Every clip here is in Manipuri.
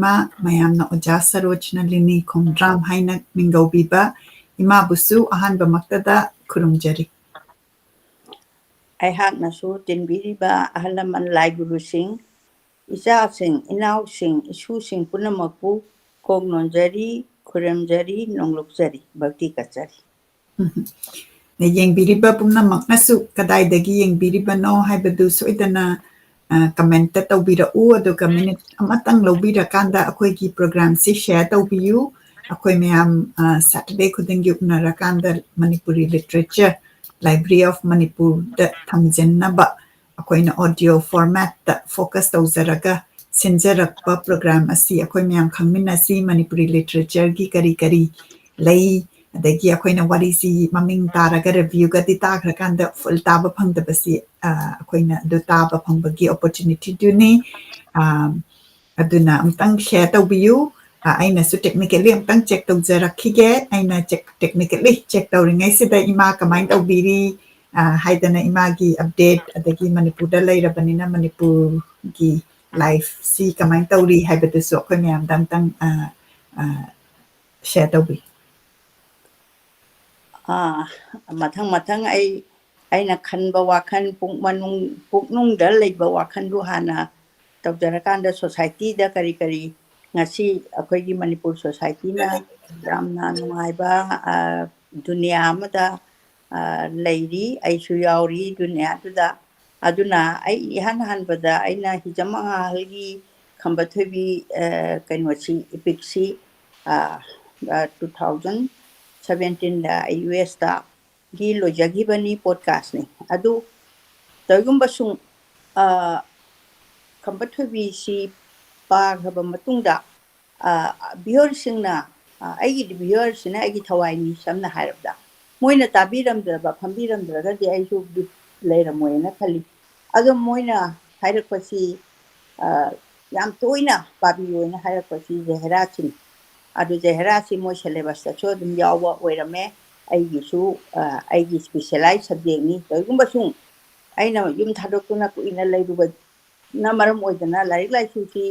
Ma mayamna oja sarojna lini khongdram haina mingaubiba ima busu ahanba maktada kurumjari. ꯑꯩꯍꯥꯛꯅꯁꯨ ꯇꯤꯟꯕꯤꯔꯤꯕ ꯑꯍꯜ ꯂꯃꯟ ꯂꯥꯏ ꯒꯨꯔꯨꯁꯤꯡ ꯏꯆꯥꯁꯤꯡ ꯏꯅꯥꯎꯁꯤꯡ ꯏꯁꯨꯁꯤꯡ ꯄꯨꯝꯅꯃꯛꯄꯨ ꯀꯣꯛ ꯅꯣꯟꯖꯔꯤ ꯈꯨꯔꯨꯝꯖꯔꯤ ꯅꯣꯡꯂꯨꯛꯆꯔꯤ ꯚꯛꯇꯤ ꯀꯠꯆꯔꯤ ꯌꯦꯡꯕꯤꯔꯤꯕ ꯄꯨꯝꯅꯃꯛꯅꯁꯨ ꯀꯗꯥꯏꯗꯒꯤ ꯌꯦꯡꯕꯤꯔꯤꯕꯅꯣ ꯍꯥꯏꯕꯗꯨ ꯁꯣꯏꯗꯅ ꯀꯃꯦꯟꯇ ꯇꯧꯕꯤꯔꯛꯎ ꯑꯗꯨꯒ ꯃꯤꯅꯤꯠ ꯑꯃꯇꯪ ꯂꯧꯕꯤꯔꯀꯥꯟꯗ ꯑꯩꯈꯣꯏꯒꯤ ꯄ꯭ꯔꯣꯒ꯭ꯔꯥꯝꯁꯤ ꯁꯦꯌꯔ ꯇꯧꯕꯤꯌꯨ ꯑꯩꯈꯣꯏ ꯃꯌꯥꯝ ꯁꯦꯇꯔꯗꯦ ꯈꯨꯗꯤꯡꯒꯤ ꯎꯅꯔꯀꯥꯟꯗ ꯃꯅꯤꯄꯨꯔꯤ ꯂꯤꯇꯔꯦꯆꯔ ꯂꯥꯏꯕ꯭ꯔꯦꯔꯤ ꯑꯣꯐ ꯃꯅꯤꯄꯨꯔꯗ ꯊꯝꯖꯤꯟꯅꯕ ꯑꯩꯈꯣꯏꯅ ꯑꯣꯗꯤꯑꯣ ꯐꯣꯔꯃꯦꯠꯇ ꯐꯣꯀꯁ ꯇꯧꯖꯔꯒ ꯁꯤꯟꯖꯔꯛꯄ ꯄ꯭ꯔꯣꯒ꯭ꯔꯥꯝ ꯑꯁꯤ ꯑꯩꯈꯣꯏ ꯃꯌꯥꯝ ꯈꯪꯃꯤꯟꯅꯁꯤ ꯃꯅꯤꯄꯨꯔꯤ ꯂꯤꯇꯔꯦꯆꯔꯒꯤ ꯀꯔꯤ ꯀꯔꯤ ꯂꯩ ꯑꯗꯒꯤ ꯑꯩꯈꯣꯏꯅ ꯋꯥꯔꯤꯁꯤ ꯃꯃꯤꯡ ꯇꯥꯔꯒ ꯔꯤꯚ꯭ꯌꯨꯒꯗꯤ ꯇꯥꯈ꯭ꯔꯀꯥꯟꯗ ꯐꯨꯜ ꯇꯥꯕ ꯐꯪꯗꯕꯁꯤ ꯑꯩꯈꯣꯏꯅ ꯑꯗꯨ ꯇꯥꯕ ꯐꯪꯕꯒꯤ ꯑꯣꯄꯣꯔꯆꯨꯅꯤꯇꯤꯗꯨꯅꯤ ꯑꯗꯨꯅ ꯑꯃꯨꯛꯇꯪ ꯁꯦꯌꯔ ꯇꯧꯕꯤꯌꯨ ꯑꯩꯅꯁꯨ ꯇꯦꯛꯅꯤꯀꯦꯜꯂꯤ ꯑꯃꯨꯛꯇꯪ ꯆꯦꯛ ꯇꯧꯖꯔꯛꯈꯤꯒꯦ ꯑꯩꯅ ꯇꯦꯛꯅꯤꯀꯦꯜꯂꯤ ꯆꯦꯛ ꯇꯧꯔꯤꯉꯩꯁꯤꯗ ꯏꯃꯥ ꯀꯃꯥꯏꯅ ꯇꯧꯕꯤꯔꯤ ꯍꯥꯏꯗꯅ ꯏꯃꯥꯒꯤ ꯑꯞꯗꯦꯠ ꯑꯗꯒꯤ ꯃꯅꯤꯄꯨꯔꯗ ꯂꯩꯔꯕꯅꯤꯅ ꯃꯅꯤꯄꯨꯔꯒꯤ ꯂꯥꯏꯐꯁꯤ ꯀꯃꯥꯏꯅ ꯇꯧꯔꯤ ꯍꯥꯏꯕꯗꯨꯁꯨ ꯑꯩꯈꯣꯏ ꯃꯌꯥꯝꯗ ꯑꯃꯨꯛꯇꯪ ꯁꯦꯌꯔ ꯇꯧꯕꯤꯌꯨ ꯃꯊꯪ ꯑꯩꯅ ꯈꯟꯕ ꯋꯥꯈꯜ ꯄꯨꯛꯅꯨꯡꯗ ꯂꯩꯕ ꯋꯥꯈꯜꯗꯨ ꯍꯥꯟꯅ ꯇꯧꯖꯔꯀꯥꯟꯗ ꯁꯣꯁꯥꯏꯇꯤꯗ ꯀꯔꯤ ꯉꯁꯤ ꯑꯩꯈꯣꯏꯒꯤ ꯃꯅꯤꯄꯨꯔ ꯁꯣꯁꯥꯏꯇꯤꯅ ꯌꯥꯝꯅ ꯅꯨꯡꯉꯥꯏꯕ ꯗꯨꯅꯤꯌꯥ ꯑꯃꯗ ꯂꯩꯔꯤ ꯑꯩꯁꯨ ꯌꯥꯎꯔꯤ ꯗꯨꯅꯤꯌꯥꯗꯨꯗ ꯑꯗꯨꯅ ꯑꯩ ꯏꯍꯥꯟ ꯍꯥꯟꯕꯗ ꯑꯩꯅ ꯍꯤꯖꯝ ꯑꯉꯥꯡꯍꯜꯒꯤ ꯈꯝꯕ ꯊꯣꯏꯕꯤ ꯀꯩꯅꯣꯁꯤ ꯏꯄꯤꯛꯁꯤ 2017ꯗ ꯑꯩ US ꯒꯤ ꯂꯣꯏꯖꯈꯤꯕꯅꯤ ꯄꯣꯗꯀꯥꯁꯅꯤ ꯑꯗꯨ ꯀꯔꯤꯒꯨꯝꯕꯁꯨꯡ ꯈꯝꯕ ꯊꯣꯏꯕꯤꯁꯤ ꯄꯥꯈ꯭ꯔꯕ ꯃꯇꯨꯡꯗ ꯚꯤꯌꯨꯋꯔꯁꯤꯡꯅ ꯑꯩꯒꯤ ꯚꯤꯌꯨꯋꯔꯁꯤꯅ ꯑꯩꯒꯤ ꯊꯋꯥꯏꯅꯤ ꯁꯝꯅ ꯍꯥꯏꯔꯕꯗ ꯃꯣꯏꯅ ꯇꯥꯕꯤꯔꯝꯗ꯭ꯔꯕ ꯐꯝꯕꯤꯔꯝꯗ꯭ꯔꯒꯗꯤ ꯑꯩꯁꯨ ꯕꯤꯠ ꯂꯩꯔꯝꯃꯣꯏꯅ ꯈꯜꯂꯤ ꯑꯗꯣ ꯃꯣꯏꯅ ꯍꯥꯏꯔꯛꯄꯁꯤ ꯌꯥꯝ ꯇꯣꯏꯅ ꯄꯥꯕꯤꯌꯣꯅ ꯍꯥꯏꯔꯛꯄꯁꯤ ꯖꯍꯦꯔꯥꯁꯤꯅꯤ ꯑꯗꯨ ꯖꯍꯦꯔꯥꯁꯤ ꯃꯣꯏ ꯁꯦꯂꯦꯕꯁꯇꯁꯨ ꯑꯗꯨꯝ ꯌꯥꯎꯕ ꯑꯣꯏꯔꯝꯃꯦ ꯑꯩꯒꯤꯁꯨ ꯑꯩꯒꯤ ꯁ꯭ꯄꯦꯁꯦꯂꯥꯏꯖ ꯁꯕꯖꯦꯛꯅꯤ ꯀꯔꯤꯒꯨꯝꯕꯁꯨꯡ ꯑꯩꯅ ꯌꯨꯝ ꯊꯥꯗꯣꯛꯇꯨꯅ ꯀꯨꯏꯅ ꯂꯩꯔꯨꯕꯅ ꯃꯔꯝ ꯑꯣꯏꯗꯅ ꯂꯥꯏꯔꯤꯛ ꯂꯥꯏꯁꯨꯁꯤ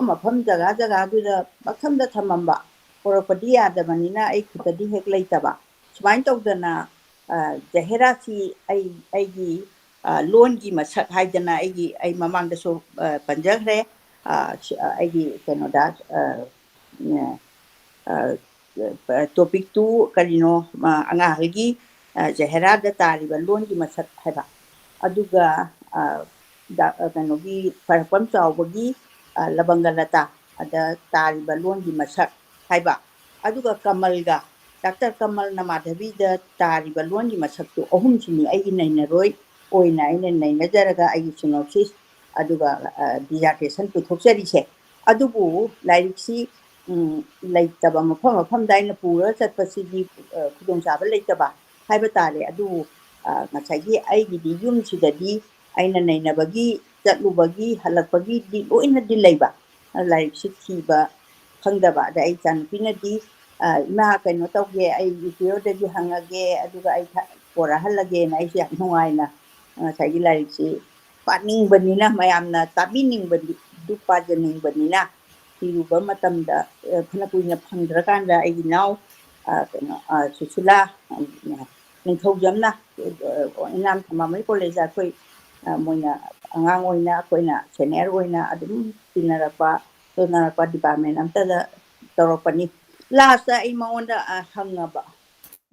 ꯃꯐꯝ ꯖꯒꯥꯗꯨꯗ ꯃꯐꯝꯗ ꯊꯝꯃꯝꯕ ꯄꯣꯔꯛꯄꯗꯤ ꯌꯥꯗꯕꯅꯤꯅ ꯑꯩ ꯈꯨꯠꯇꯗꯤ ꯍꯦꯛ ꯂꯩꯇꯕ ꯁꯨꯃꯥꯏꯅ ꯇꯧꯗꯅ ꯖꯍꯦꯔꯥꯁꯤ ꯑꯩꯒꯤ ꯂꯣꯟꯒꯤ ꯃꯁꯛ ꯍꯥꯏꯗꯅ ꯑꯩ ꯃꯃꯥꯡꯗꯁꯨ ꯄꯟꯖꯈ꯭ꯔꯦ ꯑꯩꯒꯤ ꯀꯩꯅꯣꯗ ꯇꯣꯄꯤꯛꯇꯨ ꯀꯔꯤꯅꯣ ꯑꯉꯥꯡꯍꯜꯒꯤ ꯖꯍꯦꯔꯥꯗ ꯇꯥꯔꯤꯕ ꯂꯣꯟꯒꯤ ꯃꯁꯛ ꯍꯥꯏꯕ ꯑꯗꯨꯒ ꯀꯩꯅꯣꯒꯤ ꯐꯔꯛꯄꯝ ꯆꯥꯎꯕꯒꯤ ꯂꯕꯪꯒ ꯂꯇꯥ ꯑꯗ ꯇꯥꯔꯤꯕ ꯂꯣꯟꯒꯤ ꯃꯁꯛ ꯍꯥꯏꯕ ꯑꯗꯨꯒ ꯀꯃꯜꯒ ꯗꯥꯛꯇꯔ ꯀꯃꯜꯅ ꯃꯥꯙꯕꯤꯗ ꯇꯥꯔꯤꯕ ꯂꯣꯟꯒꯤ ꯃꯁꯛꯇꯨ ꯑꯍꯨꯝꯁꯤꯅꯤ ꯑꯩꯒꯤ ꯅꯩꯅꯔꯣꯏ ꯑꯣꯏꯅ ꯑꯩꯅ ꯅꯩꯅꯖꯔꯒ ꯑꯩꯒꯤ ꯁꯤꯅꯣꯞꯁꯤꯁ ꯑꯗꯨꯒ ꯗꯤꯖꯥꯔꯇꯦꯁꯟ ꯄꯨꯊꯣꯛꯆꯔꯤꯁꯦ ꯑꯗꯨꯕꯨ ꯂꯥꯏꯔꯤꯛꯁꯤ ꯂꯩꯇꯕ ꯃꯐꯝꯗ ꯑꯩꯅ ꯄꯨꯔꯒ ꯆꯠꯄꯁꯤꯗꯤ ꯈꯨꯗꯣꯡꯆꯥꯕ ꯂꯩꯇꯕ ꯍꯥꯏꯕ ꯇꯥꯔꯦ ꯑꯗꯨꯕꯨ ꯉꯁꯥꯏꯒꯤ ꯑꯩꯒꯤꯗꯤ ꯌꯨꯝꯁꯤꯗꯗꯤ ꯑꯩꯅ ꯅꯩꯅꯕꯒꯤ ꯆꯠꯂꯨꯕꯒꯤ ꯍꯜꯂꯛꯄꯒꯤꯗꯤ ꯂꯣꯏꯅꯗꯤ ꯂꯩꯕ ꯂꯥꯏꯔꯤꯛꯁꯤ ꯊꯤꯕ ꯈꯪꯗꯕ ꯑꯗ ꯑꯩ ꯏꯆꯥꯅꯨꯄꯤꯅꯗꯤ ꯏꯃꯥ ꯀꯩꯅꯣ ꯇꯧꯒꯦ ꯑꯩ UPOꯗꯒꯤ ꯍꯪꯉꯒꯦ ꯑꯗꯨꯒ ꯑꯩ ꯄꯣꯔꯛꯍꯜꯂꯒꯦꯅ ꯑꯩꯁꯦ ꯌꯥꯝ ꯅꯨꯡꯉꯥꯏꯅ ꯉꯁꯥꯏꯒꯤ ꯂꯥꯏꯔꯤꯛꯁꯤ ꯄꯥꯅꯤꯡꯕꯅꯤꯅ ꯃꯌꯥꯝꯅ ꯇꯥꯕꯤꯅꯤꯡꯕꯗꯨ ꯄꯥꯖꯅꯤꯡꯕꯅꯤꯅ ꯊꯤꯔꯨꯕ ꯃꯇꯝꯗ ꯐꯅ ꯀꯨꯏꯅ ꯐꯪꯗ꯭ꯔꯀꯥꯟꯗ ꯑꯩꯒꯤ ꯏꯅꯥꯎ ꯀꯩꯅꯣ ꯁꯨꯁꯤꯂꯥ ꯅꯤꯡꯊꯧꯖꯝꯅ ꯏꯅꯥꯝ ꯊꯃꯥꯃꯩ ꯀꯣꯂꯦꯖꯇ ꯑꯩꯈꯣꯏ ꯃꯣꯏꯅ ꯑꯉꯥꯡ ꯑꯣꯏꯅ ꯑꯩꯈꯣꯏꯅ ꯁꯦꯅꯤꯌꯔ ꯑꯣꯏꯅ ꯑꯗꯨꯝ ꯇꯤꯟꯅꯔꯛꯄ ꯗꯤꯄꯥꯔꯠꯃꯦꯟ ꯑꯝꯇꯗ ꯇꯧꯔꯛꯄꯅꯤ ꯂꯥꯁꯇ ꯑꯩ ꯃꯉꯣꯟꯗ ꯍꯪꯉꯕ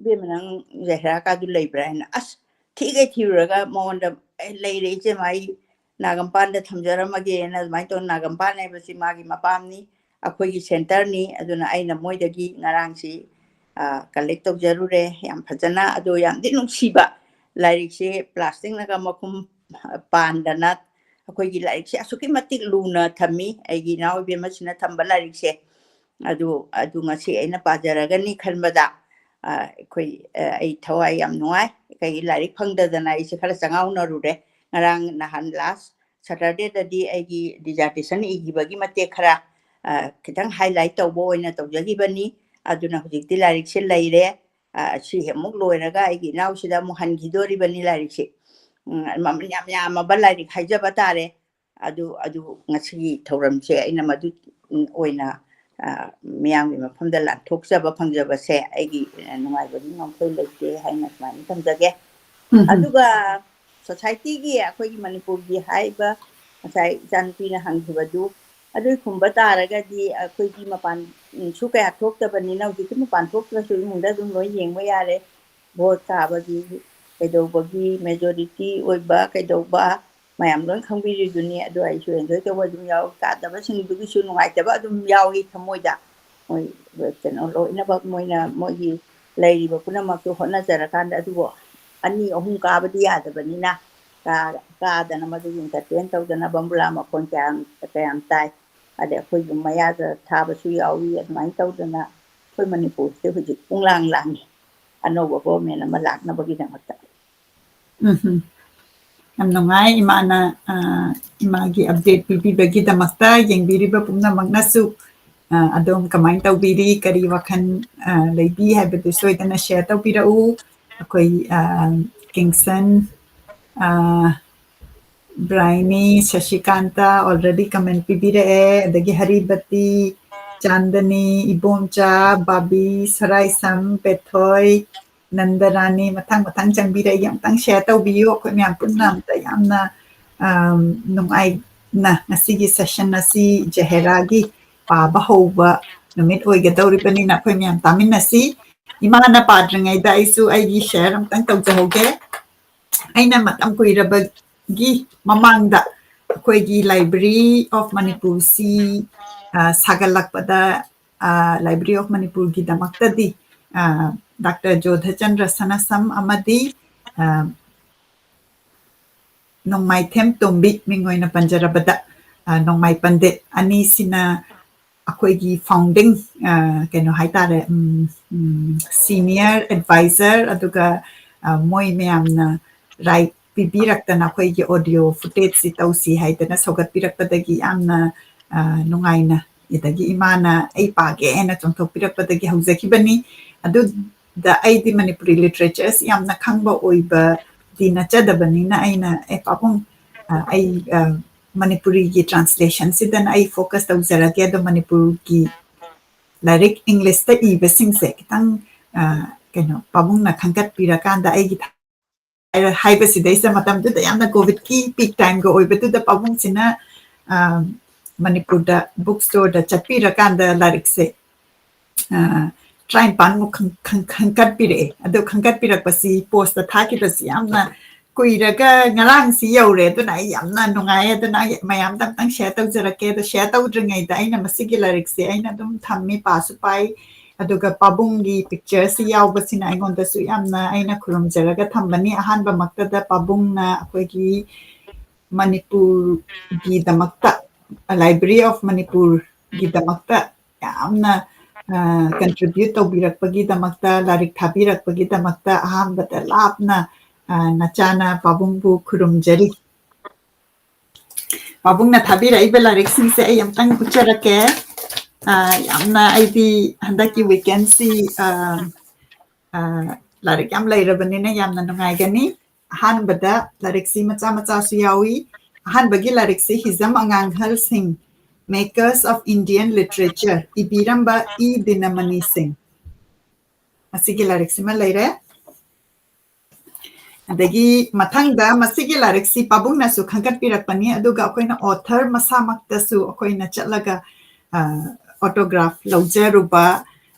ꯏꯕꯦꯝꯃ ꯅꯪ ꯖꯍꯦꯔꯥꯀꯥꯗꯨ ꯂꯩꯕ꯭ꯔꯥ ꯍꯥꯏꯅ ꯑꯁ ꯊꯤꯒꯩ ꯊꯤꯔꯨꯔꯒ ꯃꯉꯣꯟꯗ ꯂꯩꯔꯦ ꯏꯆꯦꯝꯃ ꯑꯩ ꯅꯥꯒꯝꯄꯥꯟꯗ ꯊꯝꯖꯔꯝꯃꯒꯦꯅ ꯑꯗꯨꯃꯥꯏꯅ ꯇꯧꯅ ꯅꯥꯒꯝꯄꯥꯟ ꯍꯥꯏꯕꯁꯤ ꯃꯥꯒꯤ ꯃꯄꯥꯝꯅꯤ ꯑꯩꯈꯣꯏꯒꯤ ꯁꯦꯟꯇꯔꯅꯤ ꯑꯗꯨꯅ ꯑꯩꯅ ꯃꯣꯏꯗꯒꯤ ꯉꯔꯥꯡꯁꯤ ꯀꯂꯦꯛ ꯇꯧꯖꯔꯨꯔꯦ ꯌꯥꯝ ꯐꯖꯅ ꯑꯗꯣ ꯌꯥꯝꯗꯤ ꯅꯨꯡꯁꯤꯕ ꯂꯥꯏꯔꯤꯛꯁꯦ ꯄ꯭ꯂꯥꯁꯇꯤꯛꯅꯒ ꯃꯈꯨꯝ ꯄꯥꯟꯗꯅ ꯑꯩꯈꯣꯏꯒꯤ ꯂꯥꯏꯔꯤꯛꯁꯦ ꯑꯁꯨꯛꯀꯤ ꯃꯇꯤꯛ ꯂꯨꯅ ꯊꯝꯃꯤ ꯑꯩꯒꯤ ꯏꯅꯥꯎ ꯏꯕꯦꯝꯃꯁꯤꯅ ꯊꯝꯕ ꯂꯥꯏꯔꯤꯛꯁꯦ ꯑꯗꯨ ꯉꯁꯤ ꯑꯩꯅ ꯄꯥꯖꯔꯒꯅꯤ ꯈꯟꯕꯗ ꯑꯩ ꯊꯋꯥꯏ ꯌꯥꯝ ꯅꯨꯡꯉꯥꯏ ꯀꯩꯒꯤ ꯂꯥꯏꯔꯤꯛ ꯐꯪꯗꯗꯅ ꯑꯩꯁꯦ ꯈꯔ ꯆꯉꯥꯎꯅꯔꯨꯔꯦ ꯉꯔꯥꯡ ꯅꯍꯥꯟ ꯂꯥꯁ ꯁꯇꯔꯗꯦꯗꯗꯤ ꯑꯩꯒꯤ ꯗꯤꯖꯥꯔꯇꯦꯁꯟ ꯏꯈꯤꯕꯒꯤ ꯃꯇꯦꯛ ꯈꯔ ꯈꯤꯇꯪ ꯍꯥꯏꯂꯥꯏꯠ ꯇꯧꯕ ꯑꯣꯏꯅ ꯇꯧꯖꯈꯤꯕꯅꯤ ꯑꯗꯨꯅ ꯍꯧꯖꯤꯛꯇꯤ ꯂꯥꯏꯔꯤꯛꯁꯦ ꯂꯩꯔꯦ ꯁꯤ ꯑꯃꯨꯛ ꯂꯣꯏꯔꯒ ꯑꯩꯒꯤ ꯏꯅꯥꯎꯁꯤꯗ ꯑꯃꯨꯛ ꯍꯟꯈꯤꯗꯣꯔꯤꯕꯅꯤ ꯂꯥꯏꯔꯤꯛꯁꯦ ꯃꯃꯜ ꯌꯥꯝ ꯌꯥꯝꯃꯕ ꯂꯥꯏꯔꯤꯛ ꯍꯥꯏꯖꯕ ꯇꯥꯔꯦ ꯑꯗꯨ ꯉꯁꯤꯒꯤ ꯊꯧꯔꯝꯁꯦ ꯑꯩꯅ ꯃꯗꯨ ꯑꯣꯏꯅ ꯃꯤꯌꯥꯝꯒꯤ ꯃꯐꯝꯗ ꯂꯥꯟꯊꯣꯛꯆꯕ ꯐꯪꯖꯕꯁꯦ ꯑꯩꯒꯤ ꯅꯨꯡꯉꯥꯏꯕꯒꯤ ꯉꯝꯈꯩ ꯂꯩꯇꯦ ꯍꯥꯏꯅ ꯁꯨꯃꯥꯏꯅ ꯊꯝꯖꯒꯦ ꯑꯗꯨꯒ ꯁꯣꯁꯥꯏꯇꯤꯒꯤ ꯑꯩꯈꯣꯏꯒꯤ ꯃꯅꯤꯄꯨꯔꯒꯤ ꯍꯥꯏꯕ ꯉꯁꯥꯏ ꯏꯆꯥꯅꯨꯄꯤꯅ ꯍꯪꯈꯤꯕꯗꯨ ꯑꯗꯨꯏ ꯈꯨꯝꯕ ꯇꯥꯔꯒꯗꯤ ꯑꯩꯈꯣꯏꯒꯤ ꯃꯄꯥꯟꯁꯨ ꯀꯌꯥ ꯊꯣꯛꯇꯕꯅꯤꯅ ꯍꯧꯖꯤꯛꯇꯤ ꯃꯄꯥꯟ ꯊꯣꯛꯇ꯭ꯔꯁꯨ ꯏꯃꯨꯡꯗ ꯑꯗꯨꯝ ꯂꯣꯏ ꯌꯦꯡꯕ ꯌꯥꯔꯦ ꯚꯣꯠ ꯊꯥꯕꯒꯤ ꯀꯩꯗꯧꯕꯒꯤ ꯃꯦꯖꯣꯔꯤꯇꯤ ꯑꯣꯏꯕ ꯀꯩꯗꯧꯕ ꯃꯌꯥꯝ ꯂꯣꯏ ꯈꯪꯕꯤꯔꯤꯗꯨꯅꯤ ꯑꯗꯨ ꯑꯩꯁꯨ ꯑꯦꯟꯖꯣꯏ ꯇꯧꯕ ꯑꯗꯨꯝ ꯌꯥꯎꯏ ꯇꯥꯗꯕꯁꯤꯡꯗꯨꯒꯤꯁꯨ ꯅꯨꯡꯉꯥꯏꯇꯕ ꯑꯗꯨꯝ ꯌꯥꯎꯏ ꯊꯃꯣꯏꯗ ꯃꯣꯏ ꯀꯩꯅꯣ ꯂꯣꯏꯅꯃꯛ ꯃꯣꯏꯅ ꯃꯣꯏꯒꯤ ꯂꯩꯔꯤꯕ ꯄꯨꯝꯅꯃꯛꯇꯨ ꯍꯣꯠꯅꯖꯔꯀꯥꯟꯗ ꯑꯗꯨꯕꯨ ꯑꯅꯤ ꯑꯍꯨꯝ ꯀꯥꯕꯗꯤ ꯌꯥꯗꯕꯅꯤꯅ ꯀꯥꯗꯅ ꯃꯗꯨ ꯏꯟꯇꯔꯇꯦꯟ ꯇꯧꯗꯅ ꯕꯝꯕꯨꯂꯥ ꯃꯈꯣꯟ ꯀꯌꯥꯝ ꯇꯥꯏ ꯑꯗꯩ ꯑꯩꯈꯣꯏꯒꯤ ꯃꯌꯥꯗ ꯊꯥꯕꯁꯨ ꯌꯥꯎꯏ ꯑꯗꯨꯃꯥꯏꯅ ꯇꯧꯗꯅ ꯑꯩꯈꯣꯏ ꯃꯅꯤꯄꯨꯔꯁꯦ ꯍꯧꯖꯤꯛ ꯄꯨꯡꯂꯥꯡ ꯂꯥꯡꯉꯤ ꯑꯅꯧꯕ ꯒꯣꯔꯃꯦꯟ ꯑꯃ ꯂꯥꯛꯅꯕꯒꯤꯗꯃꯛꯇ ꯌꯥꯝ ꯅꯨꯡꯉꯥꯏ ꯏꯃꯥꯅ ꯏꯃꯥꯒꯤ ꯑꯞꯗꯦꯠ ꯄꯤꯕꯤꯕꯒꯤꯗꯃꯛꯇ ꯌꯦꯡꯕꯤꯔꯤꯕ ꯄꯨꯝꯅꯃꯛꯅꯁꯨ ꯑꯗꯣꯝ ꯀꯃꯥꯏꯅ ꯇꯧꯕꯤꯔꯤ ꯀꯔꯤ ꯋꯥꯈꯜ ꯂꯩꯕꯤ ꯍꯥꯏꯕꯗꯨ ꯁꯣꯏꯗꯅ ꯁꯦꯌꯔ ꯇꯧꯕꯤꯔꯛꯎ ꯑꯩꯈꯣꯏ ꯀꯤꯡꯁꯟ ꯕ꯭ꯔꯥꯏꯅꯤ ꯁꯁꯤꯀꯥꯟꯇ ꯑꯣꯜꯔꯦꯗꯤ ꯀꯃꯦꯟ ꯄꯤꯕꯤꯔꯛꯑꯦ ꯑꯗꯒꯤ ꯍꯔꯤꯕꯇꯤ ꯆꯥꯟꯗꯅꯤ ꯏꯕꯣꯝꯆꯥ ꯕꯥꯕꯤ ꯁꯔꯥꯏꯁꯝ ꯄꯦꯊꯣꯏ ꯅꯟꯗꯔꯥꯅꯤ ꯃꯊꯪ ꯆꯪꯕꯤꯔꯛꯏ ꯑꯃꯨꯛꯇꯪ ꯁꯦꯌꯔ ꯇꯧꯕꯤꯌꯨ ꯑꯩꯈꯣꯏ ꯃꯌꯥꯝ ꯄꯨꯟꯅ ꯑꯝꯇ ꯌꯥꯝꯅ ꯅꯨꯡꯉꯥꯏꯅ ꯉꯁꯤꯒꯤ ꯁꯦꯁꯟ ꯑꯁꯤ ꯖꯍꯦꯔꯥꯒꯤ ꯄꯥꯕ ꯍꯧꯕ ꯅꯨꯃꯤꯠ ꯑꯣꯏꯒꯗꯧꯔꯤꯕꯅꯤꯅ ꯑꯩꯈꯣꯏ ꯃꯌꯥꯝ ꯇꯥꯃꯤꯟꯅꯁꯤ ꯏꯃꯥꯅ ꯄꯥꯗ꯭ꯔꯤꯉꯩꯗ ꯑꯩꯁꯨ ꯑꯩꯒꯤ ꯁꯦꯌꯔ ꯑꯝꯇꯪ ꯇꯧꯖꯍꯧꯒꯦ ꯑꯩꯅ ꯃꯇꯝ ꯀꯨꯏꯔꯕꯒꯤ ꯃꯃꯥꯡꯗ ꯑꯩꯈꯣꯏꯒꯤ ꯂꯥꯏꯕ꯭ꯔꯦꯔꯤ ꯑꯣꯐ ꯃꯅꯤꯄꯨꯔꯁꯤ ꯁꯥꯒꯠꯂꯛꯄꯗ ꯂꯥꯏꯕ꯭ꯔꯦꯔꯤ ꯑꯣꯐ ꯃꯅꯤꯄꯨꯔꯒꯤꯗꯃꯛꯇꯗꯤ ꯗꯥꯛꯇꯔ ꯖꯣꯙꯆꯟꯗ꯭ꯔ ꯁꯅꯁꯝ ꯑꯃꯗꯤ ꯅꯣꯡꯃꯥꯏꯊꯦꯝ ꯇꯣꯝꯕꯤ ꯃꯤꯡ ꯑꯣꯏꯅ ꯄꯟꯖꯔꯕꯗ ꯅꯣꯡꯃꯥꯏ ꯄꯟꯗꯤꯠ ꯑꯅꯤꯁꯤꯅ ꯑꯩꯈꯣꯏꯒꯤ ꯐꯥꯎꯟꯗꯤꯡ ꯀꯩꯅꯣ ꯍꯥꯏꯇꯥꯔꯦ ꯁꯤꯅꯤꯌꯔ ꯑꯦꯗꯚꯥꯏꯖꯔ ꯑꯗꯨꯒ ꯃꯣꯏ ꯃꯌꯥꯝꯅ ꯔꯥꯏꯠ ꯄꯤꯕꯤꯔꯛꯇꯅ ꯑꯩꯈꯣꯏꯒꯤ ꯑꯣꯗꯤꯑꯣ ꯐꯨꯇꯦꯖꯁꯤ ꯇꯧꯁꯤ ꯍꯥꯏꯗꯅ ꯁꯧꯒꯠꯄꯤꯔꯛꯄꯗꯒꯤ ꯌꯥꯝꯅ ꯅꯨꯡꯉꯥꯏꯅ ꯑꯗꯒꯤ ꯏꯃꯥꯅ ꯑꯩ ꯄꯥꯒꯦꯅ ꯆꯣꯡꯊꯣꯛꯄꯤꯔꯛꯄꯗꯒꯤ ꯍꯧꯖꯈꯤꯕꯅꯤ ꯑꯗꯨꯗ ꯑꯩꯗꯤ ꯃꯅꯤꯄꯨꯔꯤ ꯂꯤꯇꯔꯦꯆꯔꯁꯤ ꯌꯥꯝꯅ ꯈꯪꯕ ꯑꯣꯏꯕꯗꯤ ꯅꯠꯆꯗꯕꯅꯤna ꯑꯩꯅ ꯄꯥꯕꯨꯡ ꯑꯩ ꯃꯅꯤꯄꯨꯔꯤꯒꯤ ꯇ꯭ꯔꯥꯟꯁꯂꯦꯁꯟꯁꯤꯗꯅ ꯑꯩ ꯐꯣꯀꯁ ꯇꯧꯖꯔꯒꯦ ꯑꯗꯣ ꯃꯅꯤꯄꯨꯔꯒꯤ ꯂꯥꯏꯔꯤꯛ ꯏꯪꯂꯤꯁꯇ ꯏꯕꯁꯤꯡꯁꯦ ꯈꯤꯇꯪ ꯀꯩꯅꯣ ꯄꯥꯕꯨꯡꯅ ꯈꯟꯒꯠꯄꯤꯔꯀꯥꯟꯗ ꯑꯩꯒꯤ ꯍꯥꯏꯕꯁꯤꯗꯩꯁꯤꯗ ꯃꯇꯝꯗꯨꯗ ꯌꯥꯝꯅ ꯀꯣꯚꯤꯗꯀꯤ ꯄꯤꯛ ꯇꯥꯏꯝꯒ ꯑꯣꯏꯕꯗꯨꯗ ꯄꯥꯕꯨꯡꯁꯤꯅ ꯃꯅꯤꯄꯨꯔꯗ ꯕꯨꯛ ꯁ꯭ꯇꯣꯔꯗ ꯆꯠꯄꯤꯔꯀꯥꯟꯗ ꯂꯥꯏꯔꯤꯛꯁꯦ 53ꯃꯨꯛ ꯈꯟꯒꯠꯄꯤꯔꯛꯑꯦ ꯑꯗꯣ ꯈꯟꯒꯠꯄꯤꯔꯛꯄꯁꯤ ꯄꯣꯁꯇ ꯊꯥꯈꯤꯕꯁꯤ ꯌꯥꯝꯅ ꯀꯨꯏꯔꯒ ꯉꯔꯥꯡꯁꯤ ꯌꯧꯔꯦ ꯑꯗꯨꯅ ꯑꯩ ꯌꯥꯝꯅ ꯅꯨꯡꯉꯥꯏ ꯑꯗꯨꯅ ꯑꯩ ꯃꯌꯥꯝꯗ ꯑꯝꯇꯪ ꯁꯦꯌꯔ ꯇꯧꯖꯔꯛꯀꯦ ꯑꯗꯣ ꯁꯦꯌꯔ ꯇꯧꯗ꯭ꯔꯤꯉꯩꯗ ꯑꯩꯅ ꯃꯁꯤꯒꯤ ꯂꯥꯏꯔꯤꯛꯁꯦ ꯑꯩꯅ ꯑꯗꯨꯝ ꯊꯝꯃꯤ ꯄꯥꯁꯨ ꯄꯥꯏ ꯑꯗꯨꯒ ꯄꯥꯕꯨꯡꯒꯤ ꯄꯤꯛꯆꯔꯁꯤ ꯌꯥꯎꯕꯁꯤꯅ ꯑꯩꯉꯣꯟꯗꯁꯨ ꯌꯥꯝꯅ ꯑꯩꯅ ꯈꯨꯔꯨꯝꯖꯔꯒ ꯊꯝꯕꯅꯤ ꯑꯍꯥꯟꯕꯃꯛꯇꯗ ꯄꯥꯕꯨꯡꯅ ꯑꯩꯈꯣꯏꯒꯤ ꯃꯅꯤꯄꯨꯔꯒꯤꯗꯃꯛꯇ ꯂꯥꯏꯕ꯭ꯔꯦꯔꯤ ꯑꯣꯐ ꯃꯅꯤꯄꯨꯔꯒꯤꯗꯃꯛꯇ ꯌꯥꯝꯅ ꯀꯟꯇ꯭ꯔꯤꯕ꯭ꯌꯨꯠ ꯇꯧꯕꯤꯔꯛꯄꯒꯤꯗꯃꯛꯇ ꯂꯥꯏꯔꯤꯛ ꯊꯥꯕꯤꯔꯛꯄꯒꯤꯗꯃꯛꯇ ꯑꯍꯥꯟꯕꯗ ꯂꯥꯞꯅ ꯅꯆꯥꯅ ꯄꯥꯕꯨꯡꯕꯨ ꯈꯨꯔꯨꯝꯖꯔꯤ ꯄꯥꯕꯨꯡꯅ ꯊꯥꯕꯤꯔꯛꯏꯕ ꯂꯥꯏꯔꯤꯛꯁꯤꯡꯁꯦ ꯑꯩ ꯑꯝꯇꯪ ꯎꯠꯆꯔꯛꯀꯦ ꯌꯥꯝꯅ ꯑꯩꯗꯤ ꯍꯟꯗꯛꯀꯤ ꯋꯤꯀꯦꯟꯁꯤ ꯂꯥꯏꯔꯤꯛ ꯌꯥꯝ ꯂꯩꯔꯕꯅꯤꯅ ꯌꯥꯝꯅ ꯅꯨꯡꯉꯥꯏꯒꯅꯤ ꯑꯍꯥꯟꯕꯗ ꯂꯥꯏꯔꯤꯛꯁꯤ ꯃꯆꯥ ꯃꯆꯥꯁꯨ ꯌꯥꯎꯏ ꯑꯍꯥꯟꯕꯒꯤ ꯂꯥꯏꯔꯤꯛꯁꯤ ꯍꯤꯖꯝ ꯑꯉꯥꯡꯍꯜ ꯁꯤꯡ ꯃꯦꯀꯔꯁ ꯑꯣꯐ ꯏꯟꯗꯤꯌꯟ ꯂꯤꯇꯔꯦꯆꯔ ꯏꯕꯤꯔꯝꯕ ꯏ ꯗꯤꯅꯃꯅꯤ ꯁꯤꯡ ꯃꯁꯤꯒꯤ ꯂꯥꯏꯔꯤꯛꯁꯤꯃ ꯂꯩꯔꯦ ꯑꯗꯒꯤ ꯃꯊꯪꯗ ꯃꯁꯤꯒꯤ ꯂꯥꯏꯔꯤꯛꯁꯤ ꯄꯥꯕꯨꯡꯅꯁꯨ ꯈꯟꯒꯠꯄꯤꯔꯛꯄꯅꯤ ꯑꯗꯨꯒ ꯑꯩꯈꯣꯏꯅ ꯑꯣꯊꯔ ꯃꯁꯥꯃꯛꯇꯁꯨ ꯑꯩꯈꯣꯏꯅ ꯆꯠꯂꯒ ꯑꯣꯇꯣꯒ꯭ꯔꯥꯐ ꯂꯧꯖꯔꯨꯕ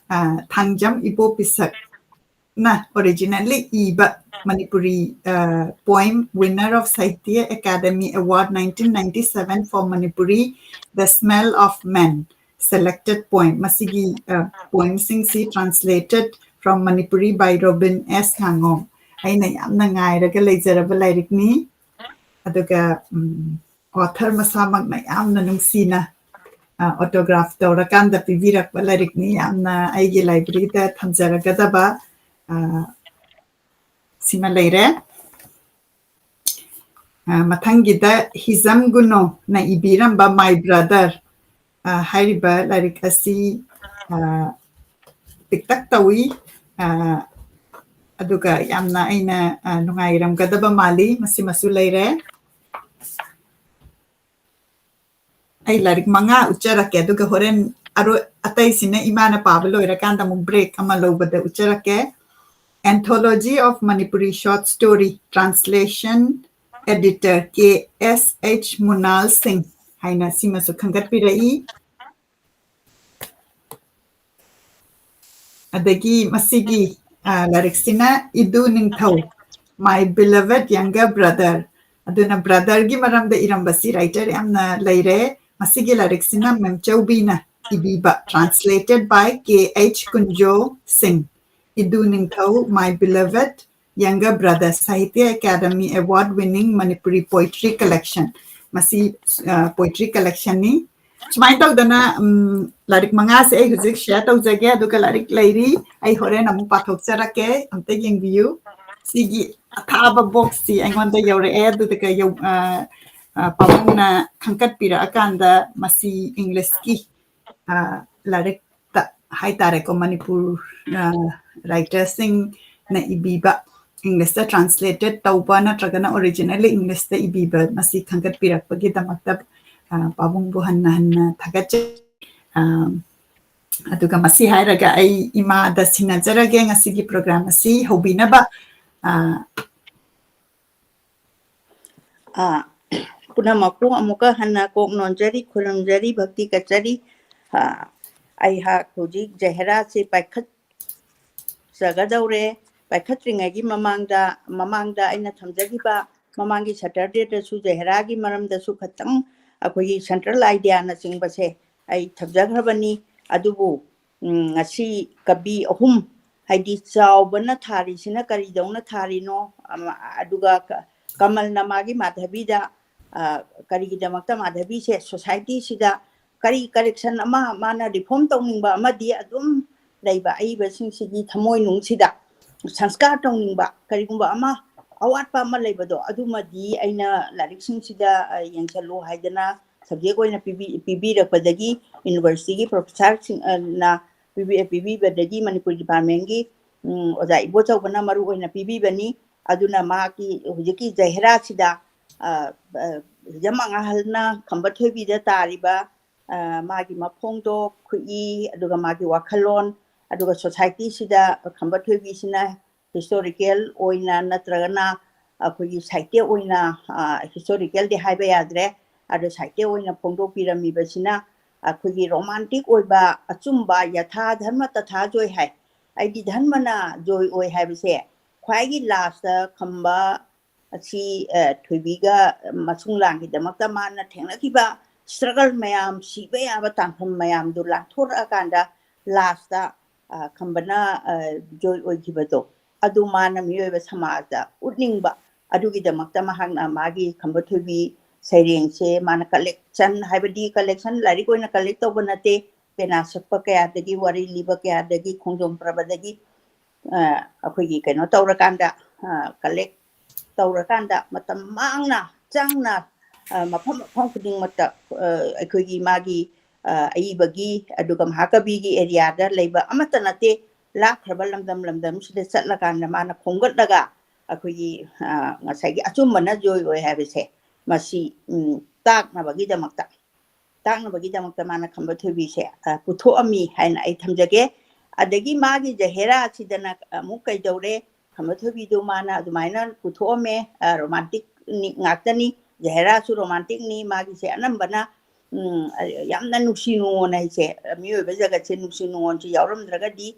ꯊꯥꯡꯖꯝ ꯏꯕꯣꯄꯤꯁꯛꯅ ꯑꯣꯔꯤꯖꯤꯅꯦꯜꯂꯤ ꯏꯕ Manipuri poem winner of Sahitya Academy Award 1997 for Manipuri The Smell of Men selected poem masigi poemsingsi translated from Manipuri by Robin S. Ngangom aina yamna ngairaga leizaraba lairikni aduga author masamakna yamna nungsina autograph tawrakanda pibirakba lairikni yamna aigi library da thamjaragadaba sima leire mathangida Hijam Guno na ibiramba My Brother hariba lairik asi tiktak tawi aduga yamna aina nungairamgadaba mali masimasu leire ai larik manga ucharake aduga horen aro atai sina imana paba loirakanda mu break ama lobada ucharake. Anthology of Manipuri Short Story Translation Editor K.S.H. Munal Singh haina simasu khangat pirai. Adagi masigi lariksina idu ningthau my beloved younger brother aduna brother gi maramda irambasi writer amna leire masigi lariksina memchaubina ibiba translated by K.H. Kunjo Singh. Idu ningthau my beloved younger brother Sahitya Academy award winning Manipuri poetry collection. Masi poetry collection ni Sumain tau dana larik manga se ai huzik share tau jage aduga larik lairi ai horen amu pathok charake amte yeng view sigi athaba box si aingonda yore adu deka yo pamuna khangkat pira akanda masi English ki larik ta hai tare ko Manipur writer sing na ibiba English ta translated tauba na tragana originally English ta ibiba masi khangkat pira pagi damakta pabung bu hanna thagache aduga masi hairaga ai ima da sinajaraga ngasigi program asi hobinaba Punamaku amuka hanna kok nonjari khurumjari bhakti kachari ai ha kuji Jahera se paikhat sagadaure paikhatringagi mamangda aina thamjagiba mamangi Saturday da su Jahera gi maram da su khatang akhoi central idea na singbase ai thamjagrabani adubu ngasi kabi ahum haidi chaubana thari sina kari dauna thari no aduga kamal namagi madhabida kari gidamakta madhabi se society sida kari correction ama mana reform tawningba amadi adum leiba aiba singsigi thamoi nungsida sanskar tawningba karigumba ama awatpa ama leibado adumadi aina larik singsida yengchalu haidana subject oina pibirakpadagi university gi professor na pibibadagi Manipur department gi oja ibo chawbana maru oina pibibani aduna maki hujiki Jahera sida Hijam Anganghal na khambathoi da tariba magi mapongdo kui aduga magi wakhalon aduga society sida khambathoi sina historical oina natragana akoi saite oina historical de haiba yadre adu saite oina pongdo pirami basina akoi romantic oiba achumba yatha dharma tatha joy hai aidi dharma na joy oi haibase khwaigi last khamba asi thoibiga masunglangi damakta mana thengnakiba struggle mayam sibe aba tangtham mayam du lathor akanda last khambana joy oigibado adu mana miyoba samaja utningba adugi damakta mahangna magi khambathubi sairengse mana collection haibadi collection lari koina collect tobunate pena sakpa kaya dagi wari liba kaya dagi khongjom prabadagi akhoi kaino tawrakanda collect tawrakanda matam mangna changna mafam khuding mata akhoi magi aibagi aduga Mahakabi gi area da leiba amata nate lakraba lamdam sida chatlakanda mana khongatlaga akhoi ngasai achumana joy oi habise masi taknabagi damakta mana khambathubi se putho ami haina ai thamjage adagi magi Jahera sidana amuk kai daure khambathubi do mana adumaina putho ame romantic ni ngaktani Jahera su romantic ni magi se anambana yamna nuksinu na se miyoba jaga che nuksinu on chi yauramdragadi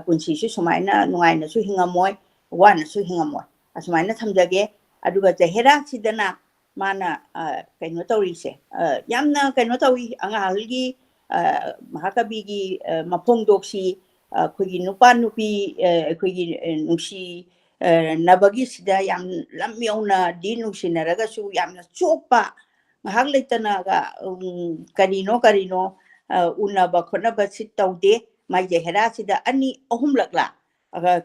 punsi su sumaina nuaina su hingamoy wana su hingamoy asmaina thamjage aduga Jahera sidana mana kaino tawrise yamna kaino tawi angahalgi Mahakabi gi mapongdoksi khogi nupa nupi khogi nuksi nabagi sida yam lamyauna di nuksi naraga su yamna chokpa ngahak leitana ga karino unaba khonaba sit tawde mai Jahera sida ani ahum lakla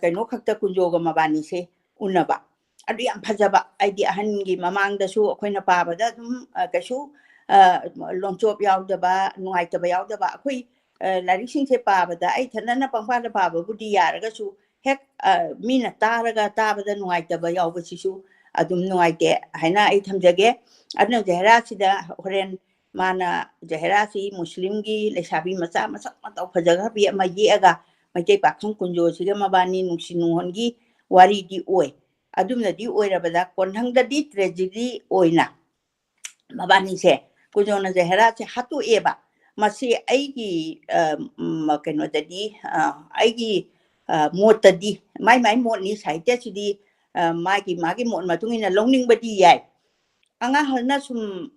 kaino khakta kunjoga mabani se unaba adu yam phajaba aidi ahangi mamangda su akoina pabada dum kasu longchop yaudaba nuaitaba yaudaba akoi larising se pabada ai thanana pangpala paba budi yaraga su hek mina taraga tabada nuaitaba yaubasisu adum nuaite haina ai thamjage adna Jahera sida horen mana Jahera si Muslim gi lesabi maca masak matau fajaga bi ma yeaga mai pakhang kunjo siga mabani nungsi nunghon gi wari di oi adumna di oi rabada konhang da di tragedy oina mabani se kunjo na Jahera se hatu eba masi aigi keno tadi aigi mot tadi mai mot ni sai te sidi magi mot matungina longning badi yai anga halna sum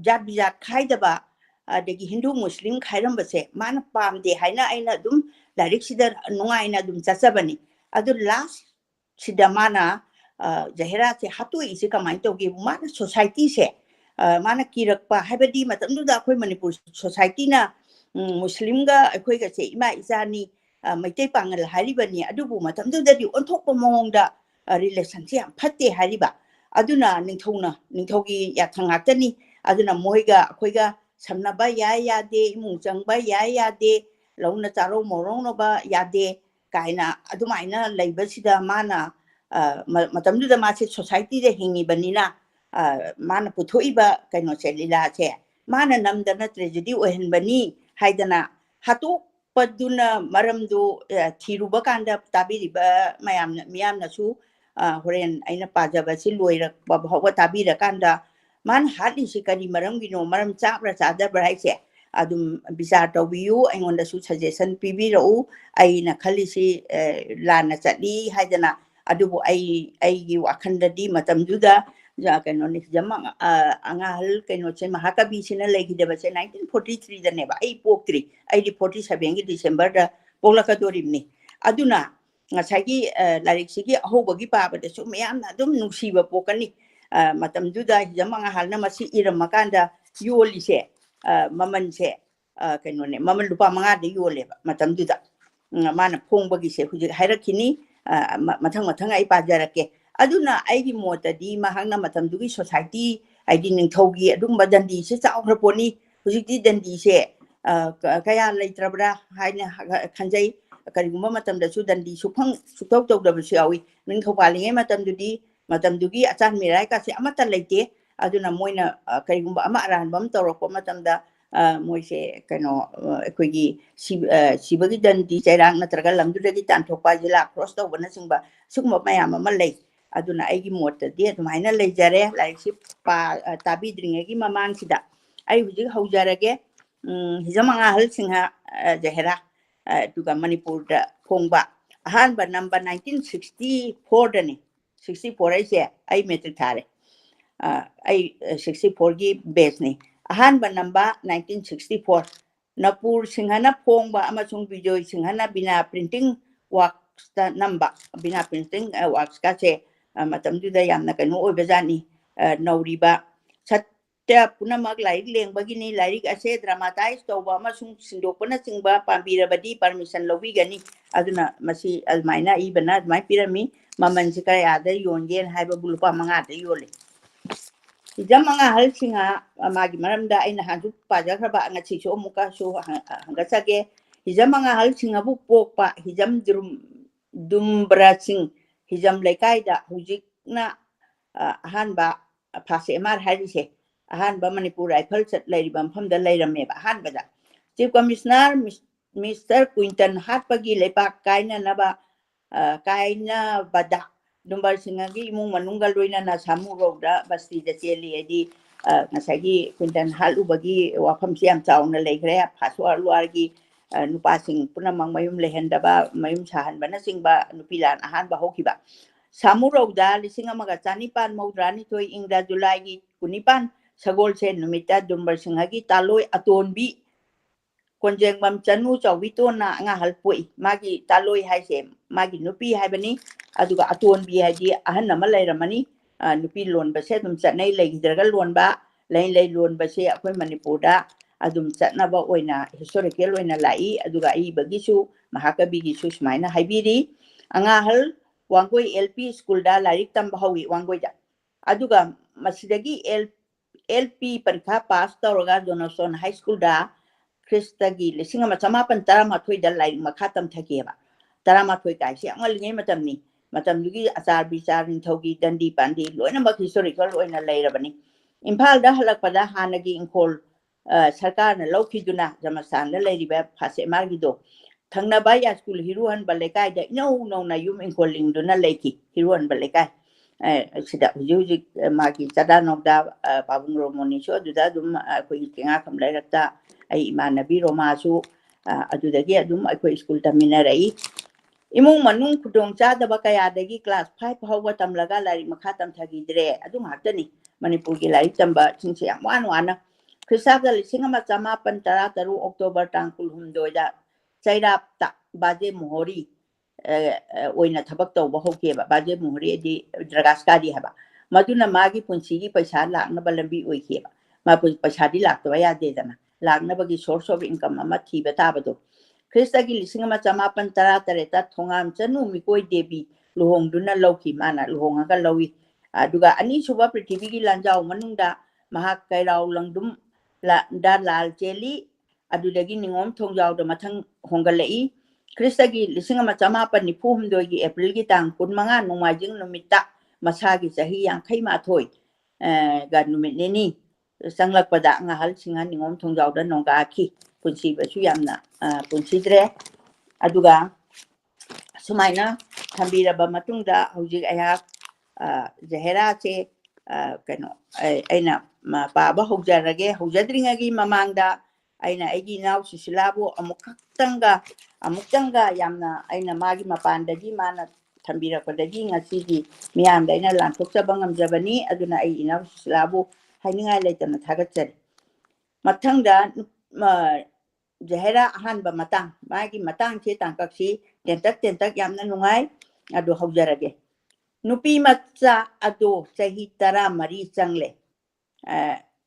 jat bijat khaidaba degi Hindu Muslim khairam base mana pam de haina aina dum direct sida nunga aina dum chachabani adu last sida mana Jahera se hatu isi kamai to gi mana society se mana kirakpa habadi matamdu da khoi Manipur society na Muslim ga khoi ga se ima izani maitai pangal haribani adubu matamdu da di onthokpa mongda relation se am phatte hariba aduna ningthogi yathangakani aduna moiga khoiga samnaba yade imung changba yade launa charo morong no ba yade kaina adumaina leibasida mana matamdu da ma se society de hingi banina mana puthoiba kaino selila che mana namdana tragedy ohen bani haidana hatu paduna maramdu thiruba kanda tabiriba miyamna su horen aina pajaba si loira babawa tabira kanda man hali si kari maram gino maram chapra chadabra haise adum bisa tawiyu aingonda su suggestion pibirau aina khali si lana chali haidana adubu ai gi wakhanda di matam juda ja kaino ni jama angal kaino che Mahakabi sina legi deba che 1943 da neba ai poktri ai di 47 gi December da polaka dorimni aduna ngasagi larik sigi ahobagi pabada su meyamna dum nungsiba pokani matam juda Hijam Anganghal na masi iramakanda yoli se maman se kaino ne maman lupa manga de yole matam juda mana phongbagi se huji hairakini mathang ai pajarake aduna aigi motadi mahangna matam dugi society aigi ningthogi adumba dandi se chawraponi hujikti dandi se kaya leitrabra haina khanjai karigumba matam da su dandi suphang suthok tawdaba su yawi ningthopali matam dugi achan mirai ka se amata leite aduna moina karigumba ama aranbam tawrokpa matam da moise kano koigi sibagi dandi chairang natraga lamdudagi tanthokpa jila cross tawbana singba sugma mayam ama lei aduna aigi mota de adumaina leijare laisi pa tabidringegi mamang sida ai hujik haujarage Hijam Anganghal Singh Jahera duga Manipur da phongba ahanba number 1964 dani 64 ai se ai metric thare ai 64 gi base ni ahanba number 1964 Napur Singhana phongba amasung Bijoy Singhana bina printing works da number bina printing works ka se matam du da yamna kanu obajani nauriba satya punamak laik leng bagini laik ase dramatize tawba amasung sindokpana singba pambirabadi permission lobi gani aduna masi almaina ibana mai pirami maman sikaya ada yongen haiba bulpa manga da yole Hijam Anganghal Singh magi maramda aina hanju pajakraba ngachi so muka so hangasage Hijam Anganghal Singh bu pokpa Hijam dumbra Singh Hijam lekaida hujikna ahanba phase mar harise ahanba Manipur rifle set leiribam famda leirameba ahanba da Chief Commissioner Mr. Quinton Hatpagi lepak kaina naba kaina bada Dumbar Singhagi imung manunggal loina na samu roda basti da cheli edi ngasagi Quinton Hal ubagi wafam siam chauna leikre phaswa luargi nupa sing punamang mayum lehendaba mayum sahan bana singba nupilan ahan ba hokiba samu roda lising amaga chanipan maudrani toy ingda julai kunipan sagol se numita Dumbar Singhagi taloi atonbi konjeng mam chanu chawito na nga halpui magi taloi haise magi nupi haibani aduga aton bi haji ahan nama leiramani nupi lon base dum chatnai leidraga lon ba lei lon base akoi Manipur da adum chatnaba oina historical oina lai aduga I bagisu Mahakabi gi su smaina haibiri Anganghal wangoi LP school da larik tamba hawi wangoi da aduga masidagi LP parikha pass tawraga donation high school da Kristagi lising macamapan taramathoy da laik makhatam thakeba taramathoy kai si angalingai matamni matam dugi achar bichar ninthogi dandi pandi loina mak historical oina leirabani Imphal da halakpada hanagi ingkol sarkarna laukiduna jamasan la leiriba phase margido thangnaba ya school hiruhan balekai da no na yum inkoling duna leiki hiruhan balekai sida huji magi tada nokda babung romoni so aduda dum akoi tinga kam lairakta ai imanabi roma su adudagi adum akoi school taminarai imung manung kudong chadaba kayadagi class 5 hawa tamlaga lari makha tamthagidre adu ngakani manipur gi lari tamba chingse yam wana Krisabda lisingama chama pantara taru October tangkul humdoida chairap ta baje muhori oina thabak tawba hokeba baje muhori di dragaska di haba maduna magi punsigi paisa lakna balambi oikeba ma paisa di lakto ya de dana lakna bagi source of income ama thiba tabado Krista gi lisingama chama pantara tareta thongam chanu mikoi debi luhongduna lauki mana luhonga ka lawi aduga ani suba prithvi gi lanjau manungda Mahakabi Langdum la lal jeli adudagi ningom thongjaw da mathang hongalei kristagi lisingama chama pan nipu humdoi april gi tang kun manga nungmajing numita masagi sahi yang khaima thoi ga numit neni sanglak pada ngahal singa ningom thongjaw da nongga ki punsi ba su yamna punsi dre aduga sumaina thambira ba matungda hojik ayak Jahera che kano aina paaba hojjarage hojjadringagi mamangda aina aigi naw sisilabu amuktanga yamna aina magi mapandagi mana thambira padagi ngasigi miyamda aina lanthokchaba ngamjabani aduna ai naw sisilabu hainingai leitana thagatsari mathangda Jahera ahanba matang magi matang che tangkaksi tentak yamna nungai adu hojjarage Nupi matsa ado sahi tara mari changle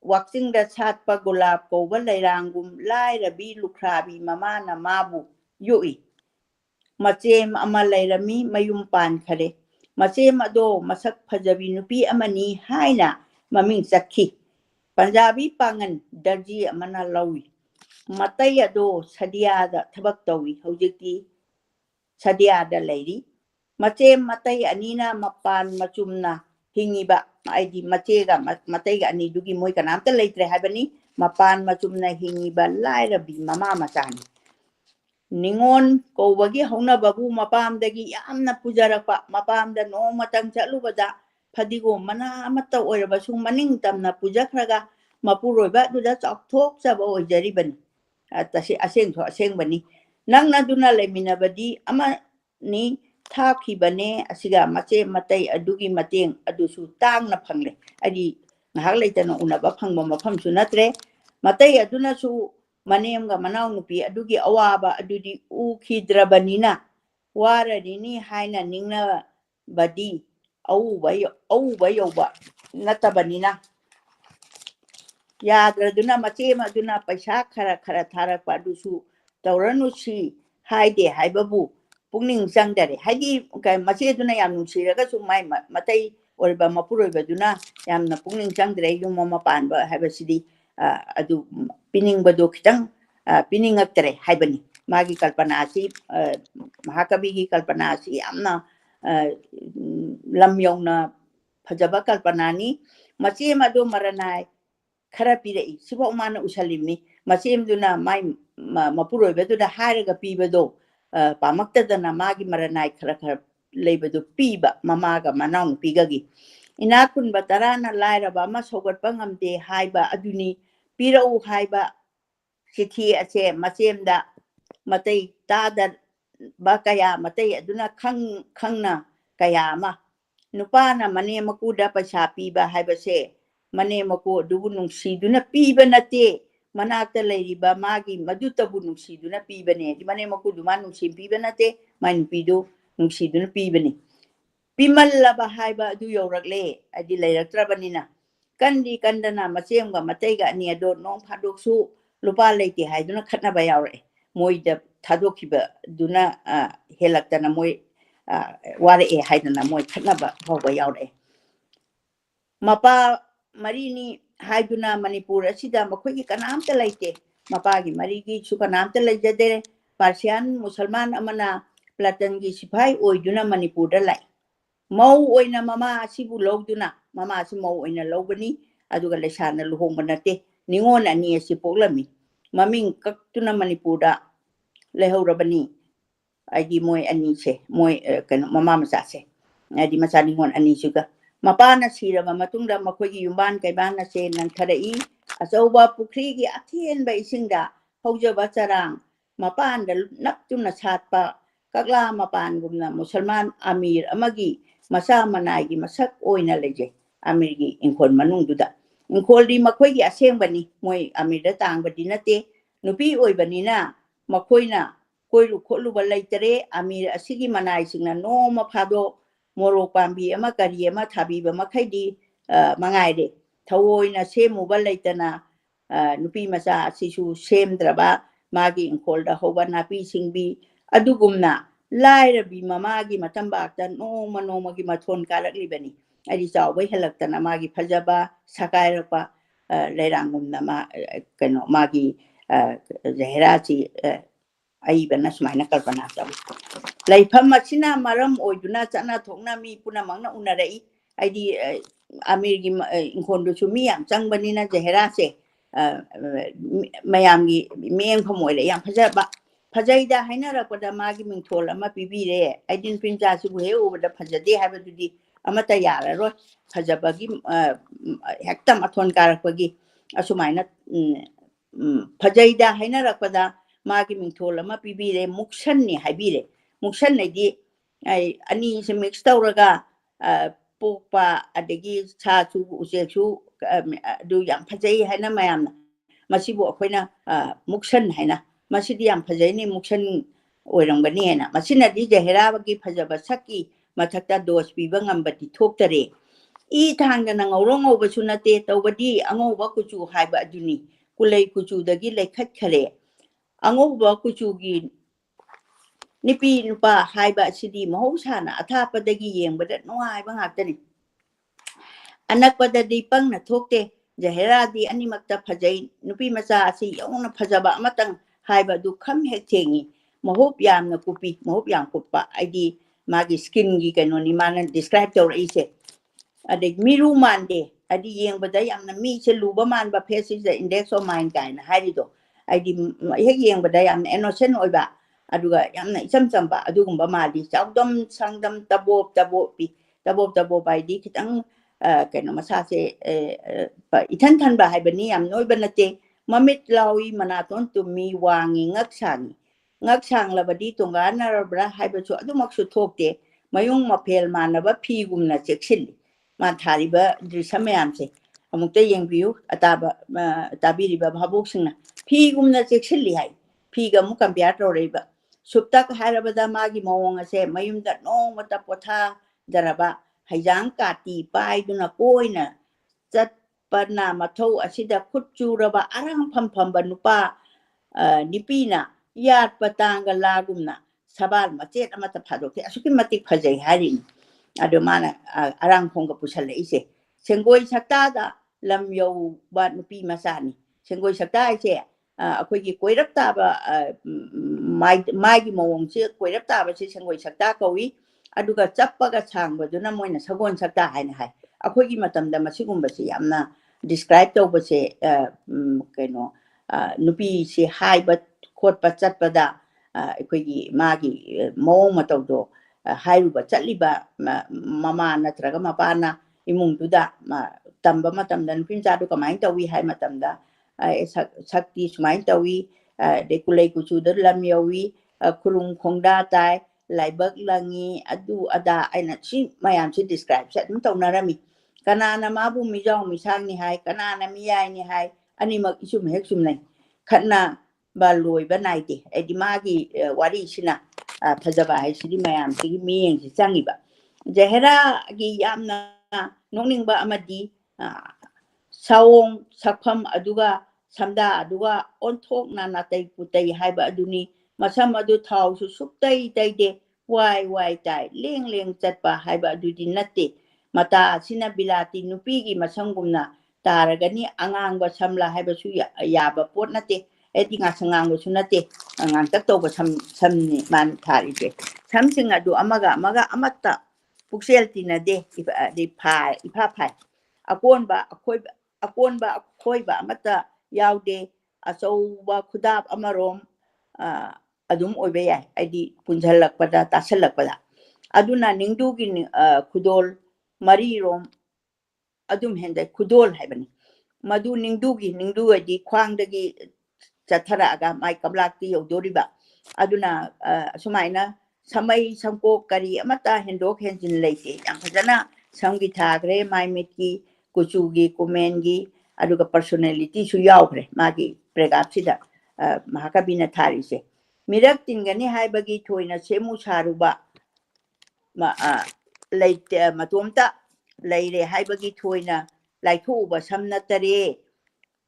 waxing da chatpa gulab ko walairangum lai rabi lukrabi mama na mabu yui machem ama lairami mayum pan khare machem ado masak phajabi nupi amani haina maming sakhi Punjabi pangan darji amana lawi matai ado sadia da thabak tawi hojiki sadia da lairi Macem matai anina mapan macumna hingiba aidi macega matai ani dugi moi kanam ta leitre habani mapan macumna hingiba lairabi mama macani ningon ko wagi hauna babu mapam dagi yamna pujarapa mapam da no matang chalubada phadigo mana amata oiraba sung maning tamna pujakhraga mapuroiba duda chokthok chaba oijaribani atasi aseng bani nangna duna leminabadi ama ni Thakibane asiga mache matai adugi mateng adusu tangna phangle adi ngahak leitana unaba phangba mafam su natre matai aduna su manemga manaw nupi adugi awaba adudi ukhidrabanina waradini haina ningna badi au bayoba natabanina yadraduna mache maduna paisa khara tharakpa adusu tawranusi haide haibabu Pungning sang dari haji kai masih itu na yang nusira ka sumai matai orba mapuroiba duna yang na pungning sang dari yung mama panba habasidi adu pining bado kitang pining aktere haibani magi kalpanasi Mahakabi hi kalpanasi amna lamyong na phajaba kalpanani masih madu maranai khara pirei sibo mana usalimni masih duna mai mapuroiba duna haraga pibado pamakta magi maranai khara leibadu piba mamaga manang pigagi inakun batarana lairaba ma sogatpa ngamde haiba aduni pirau haiba sithi ache macemda matai tada bakaya matai aduna khangna kaya ma nupana mane makuda paisa piba haiba se mane maku dugu nungsiduna piba nate Manakta leiriba magi madutabu nungsiduna pibane di mane makudu man nungsim pibanate main pido nungsiduna pibane pimallaba haiba du yorakle adi leiraktrabanina kandi kandana macemga mataiga ani ado nong phadoksu lupa leiti haiduna khatna ba yaure moida thadokiba duna helaktana moi ware haidana moi khatna ba hoba yaure mapa marini haiduna manipur asida makhoi kanamta laite mapagi marigi su kanamta laijade Persian Musalman amana Platan gi sipai oiduna manipur da lai mau oina mama asibu logduna mama asi mau oina logbani aduga lesana luhong banate ningon ani si poklami maming kaktuna Manipura lehorabani agi moy ani se moy kan mama masa se adi masa ningon ani juga mapana siraba matungda makogi yumban kaibana se nang tharai asoba pukri gi athien ba isingda hojaba charang mapan da naptuna satpa kakla mapan gumna musalman amir amagi masa manai gi masak oina leje amir gi inkol manungduda inkol di makoi gi asengbani moy amir da tangbadi nate nupi oibani na makoina koiru kholu balaitere amir asigi manai singna no ma phado morok pambi ama kari ama thabi ba makhaidi mangai de thawoina semu balaitana nupi masa sisu semdraba magi inkolda hoba napi singbi adugumna lairabi mamagi matambakta no magi mathon karakli adi chawbai halaktana magi phajaba sakairapa leirangumna ma kano magi Jahera chi ai bana sumaina kalpana tabu laifam machina maram oiduna chana thokna mi puna mangna unarai aidi amir gi inkhondu chumi yam changbani na Jahera se mayam gi meng phomoi le yam phajaba phajaida haina rakoda magi mingthol ama pibire aidin pinja su he ubada phajade habadudi amata yara ro phajaba gi hektam athon karakpagi asumaina fajaida haina rakoda magi mingthol ama pibire muksan ni habire muksan nadi ai ani se mix tawraga pokpa adegi cha chu use chu du yam fajai haina mayam masibu akoina muksan haina masidi yam fajai ni muksan oirangani haina masina di Jahera bagi fajaba saki mathakta dos piba ngambati thoktare I thangda na ngawrong obasu nate tawbadi angoba kuchu haiba aduni kulai kuchu dagi lekhat khare angoba kuchu gi nipi nupa haiba sidi mahosana athapa dagi yengbada nuai ba ngakani anakpada dipang na thokte Jahera di animakta phajai nupi macha asi yongna phajaba amatang haiba du kham hek thengi mahop yam na kupi mahop yam kuppa aidi magi skin gi kanoni mana describe tawra ise adeg miru mande adi yengbada yamna mi che luba man ba face is the index of mind kaina harido aidi hek yengbada yamna innocent oiba aduga yamna icham chamba adugumba mali chawdom sangdam tabo bai di kitang kaino masa se ithan than ba haibani yam noiba nate mamit lawi manaton tumi wangi ngaksang labadi tungana rabra haibachu adumaksu thokte mayung mapel manaba phigumna cheksil ma thariba drisamayamse amukta yengbiu ataba tabiriba bhaboksingna phigumna cheksilli hai phiga mu compare toreba suptak harabada magi mawong ase mayumda nongmata potha daraba haijang kati paiduna koina chatpana mathau asida khutchuraba arang phamphamba nupa nipina yat patanga lagumna sabal machet amata phadokte asuki matik phajai harin adumana arang khongga pusale ise sengoi sakta da lam yo ba nupi masani sengoi sakta ise akoigi koirap ta ba mai gi mawong che koirap ta ba che sengoi sakta kawi aduga chappaga changba duna moina sagon sakta haina hai akoigi matamda masigumba se yamna describe to ba se kaino nupi se haiba khotpa chatpada akoigi magi mawong matawdo hairuba chatliba mama natraga mapana imungduda tamba matamda nupincha du kamai tawi hai matamda sakti sumai tawi de kulai kuchuda lamyawi kurung khongda tai laibak langi adu ada aina chi mayam chi describe set mutawnarami kanana mabu mijong misang ni hai kanana miyai ni hai animak isum hek sum nai khatna baloi banaiti edimagi wari sina phajaba hai sidi mayam sigi miyeng si changiba Jahera gi yamna noningba amadi sawong sakpham aduga samda aduga onthok na natai putai haiba aduni masam adu thau su suktai taide wai tai leng chatpa haiba adudi natte mata sina bilati nupi gi masangumna taragani angangba samla haiba su yaba pot natte eti ngasangang su natte angang tak to ba samni man tharibe samsing adu amaga amatta puksel tinade ipa phai akonba akoiba amata yaude achouba khudap amarom adum oibe yai aidi punjalakpada tasalakpada aduna ningdu gi khudol mari rom adum hende khudol haibani madu ningdu adi khwang dagi chathara aga mai kablakti yodoriba aduna sumaina samai samko kari amata hendok henjin leite yang fajana samgi thagre mai mitki kuchugi kumengi aduga personality su yaugre magi pregapsida mahakabina tharise mirak tingani haibagi thoina semu saruba ma leite matomta leire haibagi thoina laithuba samna tare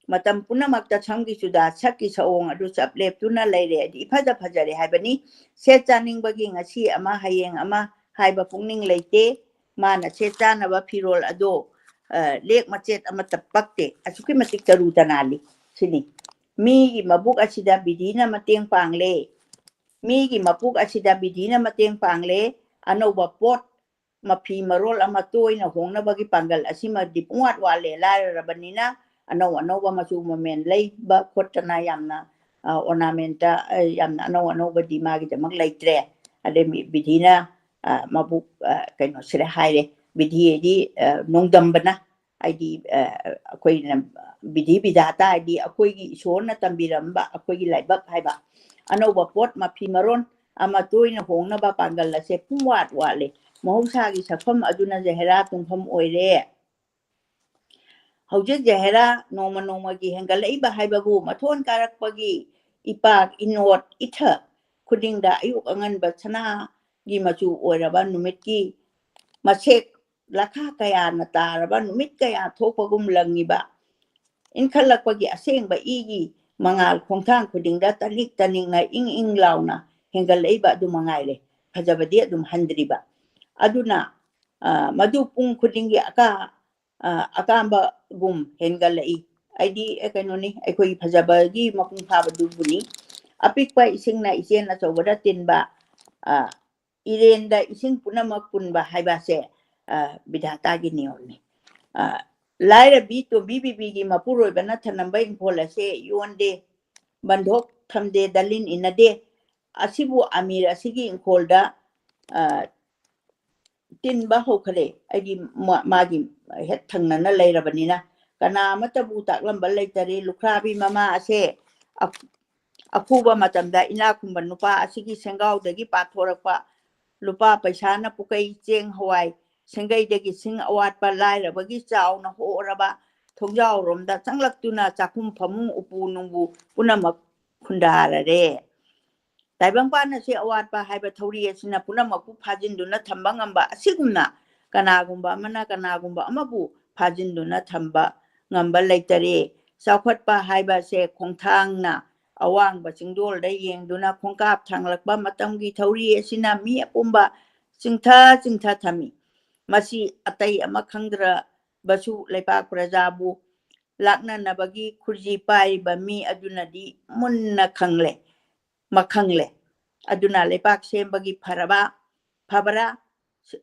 matam punamakta samgi suda sakki saong adu chaplep tuna leire di phaja phajare haibani se chaning bagi ngasi ama hayeng ama haiba pungning leite mana se chana ba phirol ado lek machet ama tapakte asuki matik taru tanali sini mi gi mabuk asida bidina mateng pangle mi gi mapuk asida bidina mateng pangle anoba pot mapi marol ama toina hongna bagi panggal asima dipungat wale la rabanina anoba masu momen lay ba khotana yamna ornamenta yamna anoba di magi jamak laitre ade bidina mabuk kaino sire haire bidhi di nongdambana aidi akoi bidhi bidata aidi akoi gi ishorna tambiramba akoi gi laibak haiba anoba pot mapi maron ama toina hongna ba panggal la se pumwat wale mahusagi safam aduna Jahera tungfam oire hauja Jahera noma gi hengalaiba haibabu mathon karakpagi ipak inot itha khudingda ayuk angan bachana gi machu oiraba numitki masek lakha kaya na taraba numit kaya thopagum langiba inkhalakpagi asengba igi mangal khongthang khudingda tanik taninga ing launa hengalaiba du mangaile phajabadi adum handriba aduna madu pung khudingi akamba gum hengalai aidi ekanoni aikoi phajabagi mapung phabadu buni apikpa isingna isena chawada tinba irenda ising punamak punba haibase bidhata gi niyorni laira bi to bibibi gi mapuroi bana thanamba ingphola se yonde bandhok thamde dalin inade asibu amir asigi ingpholda tinba hokhale aigi magi het thangnana leirabanina kana matabu taklamba leitare lukhrabi mama ase akhuba matamda inakumba nupa asigi sengaudagi pathorakpa lupa paisana pukai cheng hawai sengai dagi sing awatpa lairabagi chauna horaba thongjau romda changlaktuna chakum phamung upu nungbu punamak khundarare taibangpana se awatpa haiba thori asina punamakpu phajinduna thamba ngamba asigumna kanagumba amabu phajinduna thamba ngamba leitare chawkhatpa haiba se khongthangna awangba chingdolda yengduna khongkap thanglakba matamgi thori asina mi apumba chingtha thami masi atai ama khangdra basu leipak prajabu laknanabagi khurji paiba mi adunadi munna khangle makhangle aduna leipak sembagi phabara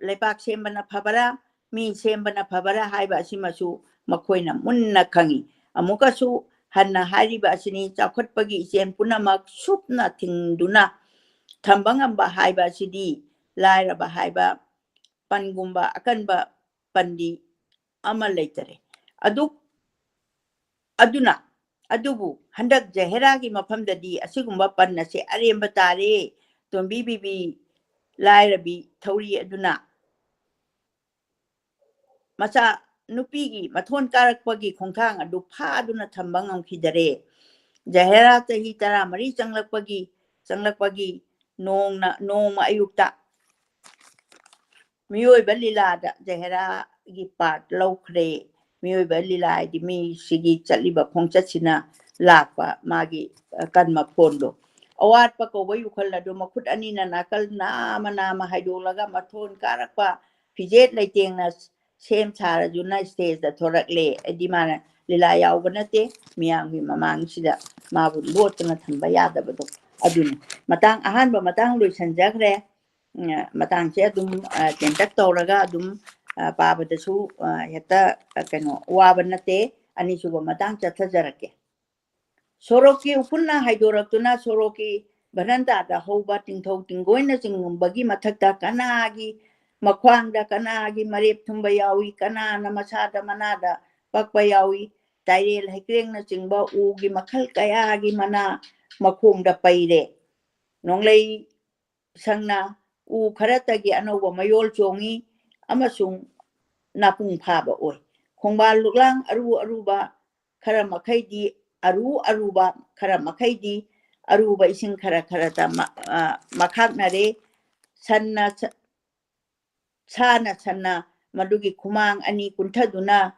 leipak sembana phabara mi sembana phabara haiba asimasu makhoina munna khangi amukasu hanna hariba asini chawkhatpagi isen punamak supna thingduna thambangamba haiba sidi lairaba haiba pangumba akanba pandi ama leitere aduna adubu handak Jahera gi mafamdadi asigumba pannase aremba tare tombi bibi lairabi thori aduna masa nupigi mathon karakpagi khongthang adu phaduna thamba ngamkhidare Jahera tahi tara mari changlakpagi nongma ayukta mioi balilada Jahera gi part laukhre mioi balila di mi sigi chaliba khongchatsina lakpa magi kanma phondo awat pa ko wayu khalla do makhut anina nakal nama haidolaga mathon karakpa fijet leitengna sem thara juna stage da thorakle edimana lila yawbanate miyangwi mamang sida mabu lotna thamba yadabado adun matang ahanba matang loisanjakre matang se adum tentak tawraga adum pabadasu heta kano wabanate ani suba matang chathajarake Soroki upunna haidoraktuna soroki baranda da hoba tingthau tinggoina chingumbagi mathakta kanagi makhwangda kanagi marep thumba yawi kanana masada manada pakpa yawi tairel haikrengna chingba ugi makhal kayagi mana makhongda paire nonglei sangna u kharatagi anoba mayol chongi amasung napung phaba oi khongba luklang aruba khara makhaidi aruba khara makhaidi aruba ising khara ta makhaknare sanna sanna madugi khumang ani kunthaduna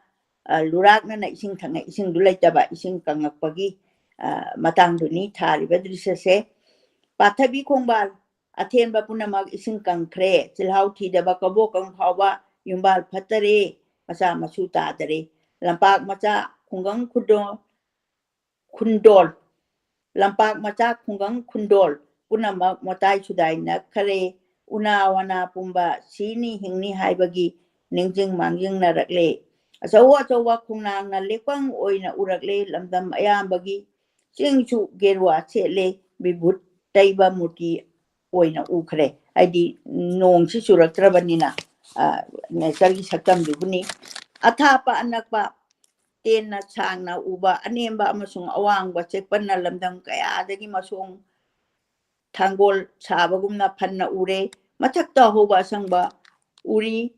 lurakna na ising thanga ising dulaitaba ising kangakpagi matangduni thariba drisase pathabi khongbal athenba punamak ising kangkhre chilhau thidaba kabo kang phawba yumbal phatare macha masu tadare lampak macha khungang khundol lampak macha khungang khundol punamak motai chudai na khare una wana pumba sini hingni haibagi ningjing mangjing na rakle achawa khungnang na lekwang oina urakle lamdam ayambagi chingchu gerwa chele bibut taiba muti oina ukhre aidi nong si suraktrabanina nesargi sakam dubuni athapa anakpa tenna changna uba anemba amasung awangba chekpanna lamdam kaya adagi masung thangol sabagumna phanna ure mathakta hoba sangba uri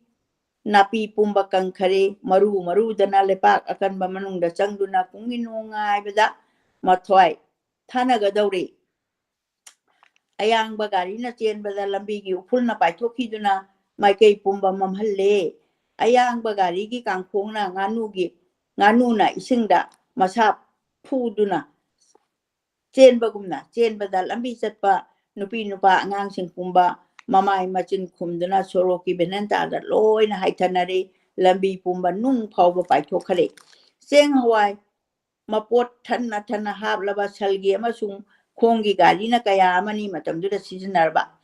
napi pumba kangkhare maru dana lepak akanba manungda changduna kunginungai beda mathwai thanaga dauri ayang bagari na chen bada lambi gi upulna paithokiduna maikei pumba mamhalle ayang bagari gi kangkhongna nganuna isingda masa phuduna chen bada lambi chatpa nupa angang sing pumba mamai machin khumduna soroki benanta da loina haithanare lambi pumba nung phawba paithokhare seng hawai mapot thanna hablaba salgi amasung khongi gari na kaya amani matamduda sizinaba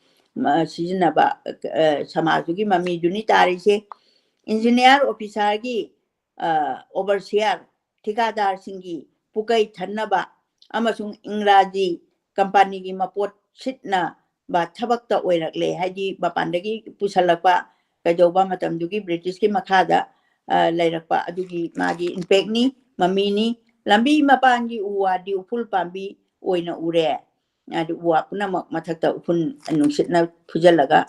samajugi mami duni tarise engineer officer gi overseer thikadar singi pukai thannaba amasung ingraji company gi mapot sitna ba thabakta oirakle haji bapandagi pusalakpa kajoba matamdugi british ki makhada lairakpa adugi magi impact ni mamini lambi mapangi uwadi upul pambi oina ure adu uwa puna mathakta upun nungsitna phujalaga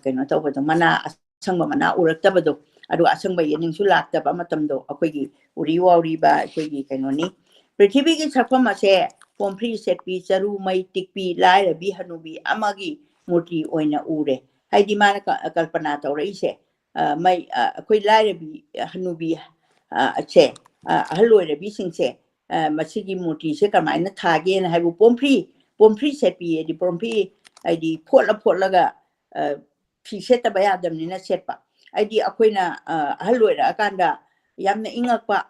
kaino tawbado mana asangba mana uraktabado adu asangba yeningsu laktaba matamdo akoigi uri wawri ba akoigi kaino ni prithvi gi sapham ase pompri setpi charu mai tikpi lairabi hanubi amagi murti oina ure haidi mana kalpana tawraise mai akoi lairabi hanubi ache ahaloirabi singse masigi murti se kamaina thage na haibu pompri setpi di pompri aidi photlaga fi seta bayadamni na setpa aidi akoina ahaloira akanda yamna ingakpa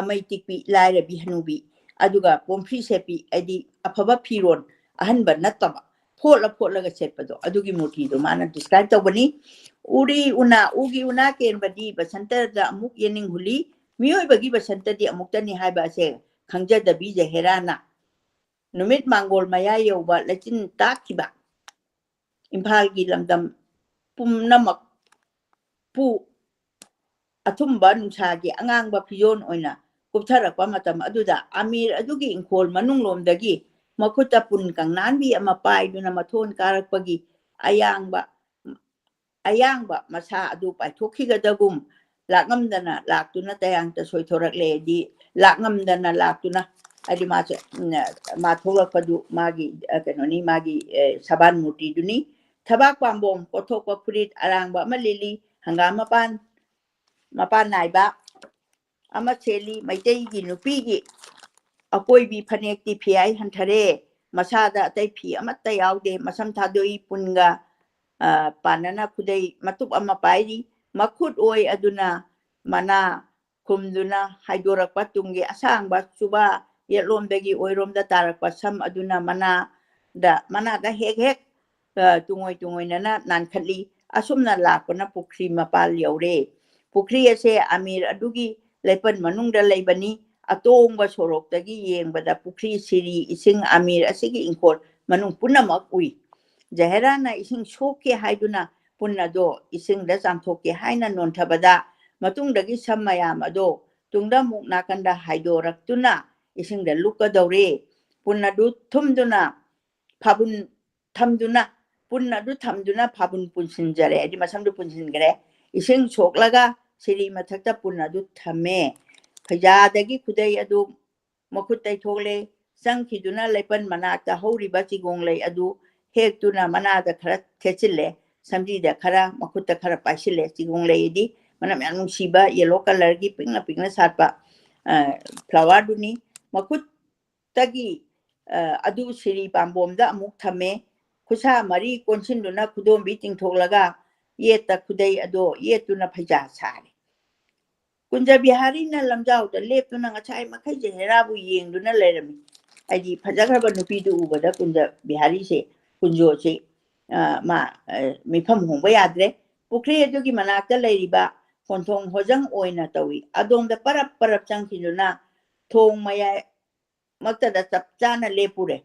mai tikpi lairabi hanubi aduga pompri setpi aidi afaba phiron ahanba nataba photlaga setpado adugi murti do mana describe tawbani ugi una kenbadi basanta da amuk yening huli miyoi bagi basanta di amuktani haiba ase khangjadabi jaherana numit mangol maya yoba lachin takiba imphal gi lamdam pumnamak pu athumba nungsagi angangba fiyon oina kuptharakpa matam aduda amir adugi ingkhol manunglomdagi makuta pun kangnanbi ama paiduna mathon karakpagi ayangba masa adu paithokhigadagum lakngamdana laktuna tayang ta soithorakle di lakngamdana laktuna adi matholakpadu magi kanoni magi saban murti duni thabak pambom pothokpa phurit arangba malili hangama mapan naiba ama cheli maitei gi nupi gi akoibi phanek ti phiai hanthare masada tai phi amatta yaude masam thadoi punga panana khudai matup ama pairi makhut oi aduna mana khumduna haidorakpa tungge asangba suba yetlomdagi oiromda tarakpa sam aduna mana da hek tungoi nana nankhatli asumna lakpana pukri mapal yaure pukri ase amir adugi leipan manungda leibani ꯑꯇꯣꯡꯕ ꯁꯣꯔꯣꯛꯇꯒꯤ ꯌꯦꯡꯕꯗ ꯄꯨꯈ꯭ꯔꯤ ꯁꯤꯔꯤ ꯏꯁꯤꯡ ꯑꯃꯤꯔ ꯑꯁꯤꯒꯤ ꯏꯪꯈꯣꯜ ꯃꯅꯨꯡ ꯄꯨꯝꯅꯃꯛ ꯎꯏ ꯖꯍꯦꯔꯥꯅ ꯏꯁꯤꯡ ꯁꯣꯛꯀꯦ ꯍꯥꯏꯗꯨꯅ ꯄꯨꯟ ꯑꯗꯣ ꯏꯁꯤꯡꯗ ꯆꯥꯝꯊꯣꯛꯀꯦ ꯍꯥꯏꯅ ꯅꯣꯟꯊꯕꯗ ꯃꯇꯨꯡꯗꯒꯤ ꯁꯝ ꯃꯌꯥꯝ ꯑꯗꯣ ꯇꯨꯡꯗ ꯑꯃꯨꯛ ꯅꯥꯀꯟꯗ ꯍꯥꯏꯗꯣꯔꯛꯇꯨꯅ ꯏꯁꯤꯡꯗ ꯂꯨꯞꯀꯗꯧꯔꯦ ꯄꯨꯟ ꯑꯗꯨ ꯊꯨꯝꯗꯨꯅ ꯐꯥꯕꯨꯟ ꯊꯝꯗꯨꯅ ꯄꯨꯟ ꯑꯗꯨ ꯊꯝꯗꯨꯅ ꯐꯥꯕꯨꯟ ꯄꯨꯟꯁꯤꯟꯖꯔꯦ ꯍꯥꯏꯗꯤ ꯃꯁꯝꯗꯨ ꯄꯨꯟꯁꯤꯟꯈ꯭ꯔꯦ ꯏꯁꯤꯡ ꯁꯣꯛꯂꯒ ꯁꯤꯔꯤ ꯃꯊꯛꯇ ꯄꯨꯟ ꯑꯗꯨ ꯊꯝꯃꯦ ꯐꯩꯖꯥꯗꯒꯤ ꯈꯨꯗꯩ ꯑꯗꯨ ꯃꯈꯨꯠ ꯇꯩꯊꯣꯛꯂꯦ ꯆꯪꯈꯤꯗꯨꯅ ꯂꯩꯄꯟ ꯃꯅꯥꯛꯇ ꯍꯧꯔꯤꯕ ꯆꯤꯒꯣꯡꯂꯩ ꯑꯗꯨ ꯍꯦꯛꯇꯨꯅ ꯃꯅꯥꯗ ꯈꯔ ꯊꯦꯠꯆꯤꯜꯂꯦ ꯁꯝꯖꯤꯗ ꯈꯔ ꯃꯈꯨꯠꯇ ꯈꯔ ꯄꯥꯏꯁꯤꯜꯂꯦ ꯆꯤꯒꯣꯡꯂꯩꯗꯤ ꯃꯅꯝ ꯌꯥꯝ ꯅꯨꯡꯁꯤꯕ ꯌꯦꯜꯂꯣ ꯀꯂꯔꯒꯤ ꯄꯤꯛꯅ ꯄꯤꯛꯅ ꯁꯥꯠꯄ ꯐ꯭ꯂꯥꯋꯔꯗꯨꯅꯤ ꯃꯈꯨꯠꯇꯒꯤ ꯑꯗꯨ ꯁꯤꯔꯤ ꯄꯥꯝꯕꯣꯝꯗ ꯑꯃꯨꯛ ꯊꯝꯃꯦ ꯈꯨꯠꯁꯥ ꯃꯔꯤ ꯀꯣꯟꯁꯤꯟꯗꯨꯅ ꯈꯨꯗꯣꯝꯕꯤ ꯇꯤꯡꯊꯣꯛꯂꯒ ꯌꯦꯠꯇ ꯈꯨꯗꯩ ꯑꯗꯣ ꯌꯦꯠꯇꯨꯅ ꯐꯩꯖꯥ ꯁꯥꯔꯦ ꯀꯨꯟꯖ ꯕꯤꯍꯥꯔꯤꯅ ꯂꯝꯖꯥꯎꯗ ꯂꯦꯞꯇꯨꯅ ꯉꯁꯥꯏ ꯃꯈꯩ ꯖꯍꯦꯔꯥꯕꯨ ꯌꯦꯡꯗꯨꯅ ꯂꯩꯔꯝꯃꯤ ꯍꯥꯏꯗꯤ ꯐꯖꯈ꯭ꯔꯕ ꯅꯨꯄꯤꯗꯨ ꯎꯕꯗ ꯀꯨꯟꯖ ꯕꯤꯍꯥꯔꯤꯁꯦ ꯀꯨꯟꯖꯣꯁꯦ ꯃꯤꯐꯝ ꯍꯣꯡꯕ ꯌꯥꯗ꯭ꯔꯦ ꯄꯨꯈ꯭ꯔꯤ ꯑꯗꯨꯒꯤ ꯃꯅꯥꯛꯇ ꯂꯩꯔꯤꯕ ꯀꯣꯟꯊꯣꯡ ꯍꯣꯖꯪ ꯑꯣꯏꯅ ꯇꯧꯏ ꯑꯗꯣꯝꯗ ꯄꯔꯞ ꯄꯔꯞ ꯆꯪꯈꯤꯗꯨꯅ ꯊꯣꯡ ꯃꯌꯥꯏ ꯃꯛꯇꯗ ꯆꯞ ꯆꯥꯅ ꯂꯦꯞꯄꯨꯔꯦ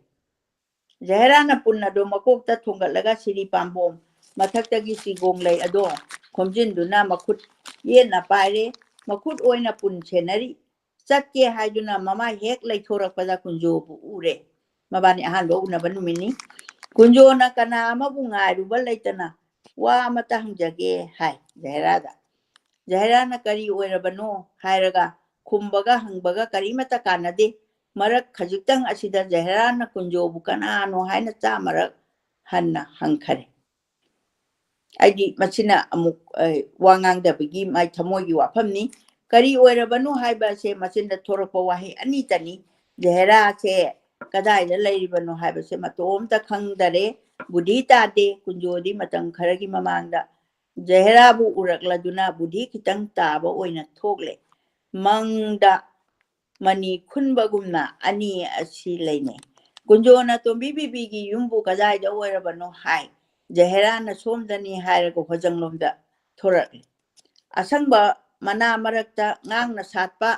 ꯖꯍꯦꯔꯥꯅ ꯄꯨꯟ ꯑꯗꯣ ꯃꯀꯣꯛꯇ ꯊꯣꯡꯒꯠꯂꯒ ꯁꯤꯔꯤ ꯄꯥꯝꯕꯣꯝ ꯃꯊꯛꯇꯒꯤ ꯆꯤꯒꯣꯡꯂꯩ ꯑꯗꯣ ꯈꯣꯝꯖꯤꯟꯗꯨꯅ ꯃꯈꯨꯠ ꯌꯦꯠꯅ ꯄꯥꯏꯔꯦ ꯃꯈꯨꯠ ꯑꯣꯏꯅ ꯄꯨꯟ ꯁꯦꯟꯅꯔꯤ ꯆꯠꯀꯦ ꯍꯥꯏꯗꯨꯅ ꯃꯃꯥꯏ ꯍꯦꯛ ꯂꯩꯊꯣꯔꯛꯄꯗ ꯀꯨꯟꯖꯣꯕꯨ ꯎꯔꯦ ꯃꯕꯥꯅꯤ ꯑꯍꯥꯟꯕ ꯎꯅꯕ ꯅꯨꯃꯤꯠꯅꯤ ꯀꯨꯟꯖꯣꯅ ꯀꯅꯥ ꯑꯃꯕꯨ ꯉꯥꯏꯔꯨꯕ ꯂꯩꯇꯅ ꯋꯥ ꯑꯃꯇ ꯍꯪꯖꯒꯦ ꯍꯥꯏ ꯖꯍꯦꯔꯥꯗ ꯖꯍꯦꯔꯥꯅ ꯀꯔꯤ ꯑꯣꯏꯔꯕꯅꯣ ꯍꯥꯏꯔꯒ ꯈꯨꯝꯕꯒ ꯍꯪꯕꯒ ꯀꯔꯤꯃꯠꯇ ꯀꯥꯟꯅꯗꯦ ꯃꯔꯛ ꯈꯖꯤꯛꯇꯪ ꯑꯁꯤꯗ ꯖꯍꯦꯔꯥꯅ ꯀꯨꯟꯖꯣꯕꯨ ꯀꯅꯥꯅꯣ ꯍꯥꯏꯅ ꯆꯥꯃꯔꯛ ꯍꯟꯅ ꯍꯪꯈꯔꯦ ꯑꯩꯗꯤ ꯃꯁꯤꯅ ꯑꯃꯨꯛ ꯋꯥ ꯉꯥꯡꯗꯕꯒꯤ ꯃꯥꯏ ꯊꯃꯣꯏꯒꯤ ꯋꯥꯐꯝꯅꯤ ꯀꯔꯤ ꯑꯣꯏꯔꯕꯅꯣ ꯍꯥꯏꯕ ꯑꯁꯦ ꯃꯆꯤꯟꯗ ꯊꯣꯔꯛꯄ ꯋꯥꯍꯩ ꯑꯅꯤꯇꯅꯤ ꯖꯍꯦꯔꯥꯁꯦ ꯀꯗꯥꯏꯗ ꯂꯩꯔꯤꯕꯅꯣ ꯍꯥꯏꯕꯁꯦ ꯃꯇꯣꯝꯇ ꯈꯪꯗꯔꯦ ꯕꯨꯙꯤ ꯇꯥꯗꯦ ꯀꯨꯟꯖꯣꯗꯤ ꯃꯇꯝ ꯈꯔꯒꯤ ꯃꯃꯥꯡꯗ ꯖꯍꯦꯔꯥꯕꯨ ꯎꯔꯛꯂꯗꯨꯅ ꯕꯨꯙꯤ ꯈꯤꯇꯪ ꯇꯥꯕ ꯑꯣꯏꯅ ꯊꯣꯛꯂꯦ ꯃꯪꯗ ꯃꯅꯤ ꯈꯨꯟꯕꯒꯨꯝꯅ ꯑꯅꯤ ꯑꯁꯤ ꯂꯩꯅꯩ ꯀꯨꯟꯖꯣꯅ ꯇꯣꯝꯕꯤ ꯕꯤꯕꯤꯒꯤ ꯌꯨꯝꯕꯨ ꯀꯗꯥꯏꯗ ꯑꯣꯏꯔꯕꯅꯣ ꯍꯥꯏ ꯖꯍꯦꯔꯥꯅ ꯁꯣꯝꯗꯅꯤ ꯍꯥꯏꯔꯒ ꯍꯣꯖꯪꯂꯣꯝꯗ ꯊꯣꯔꯛꯂꯤ ꯑꯁꯪꯕ ꯃꯅꯥ ꯃꯔꯛꯇ ꯉꯥꯡꯅ ꯁꯥꯠꯄ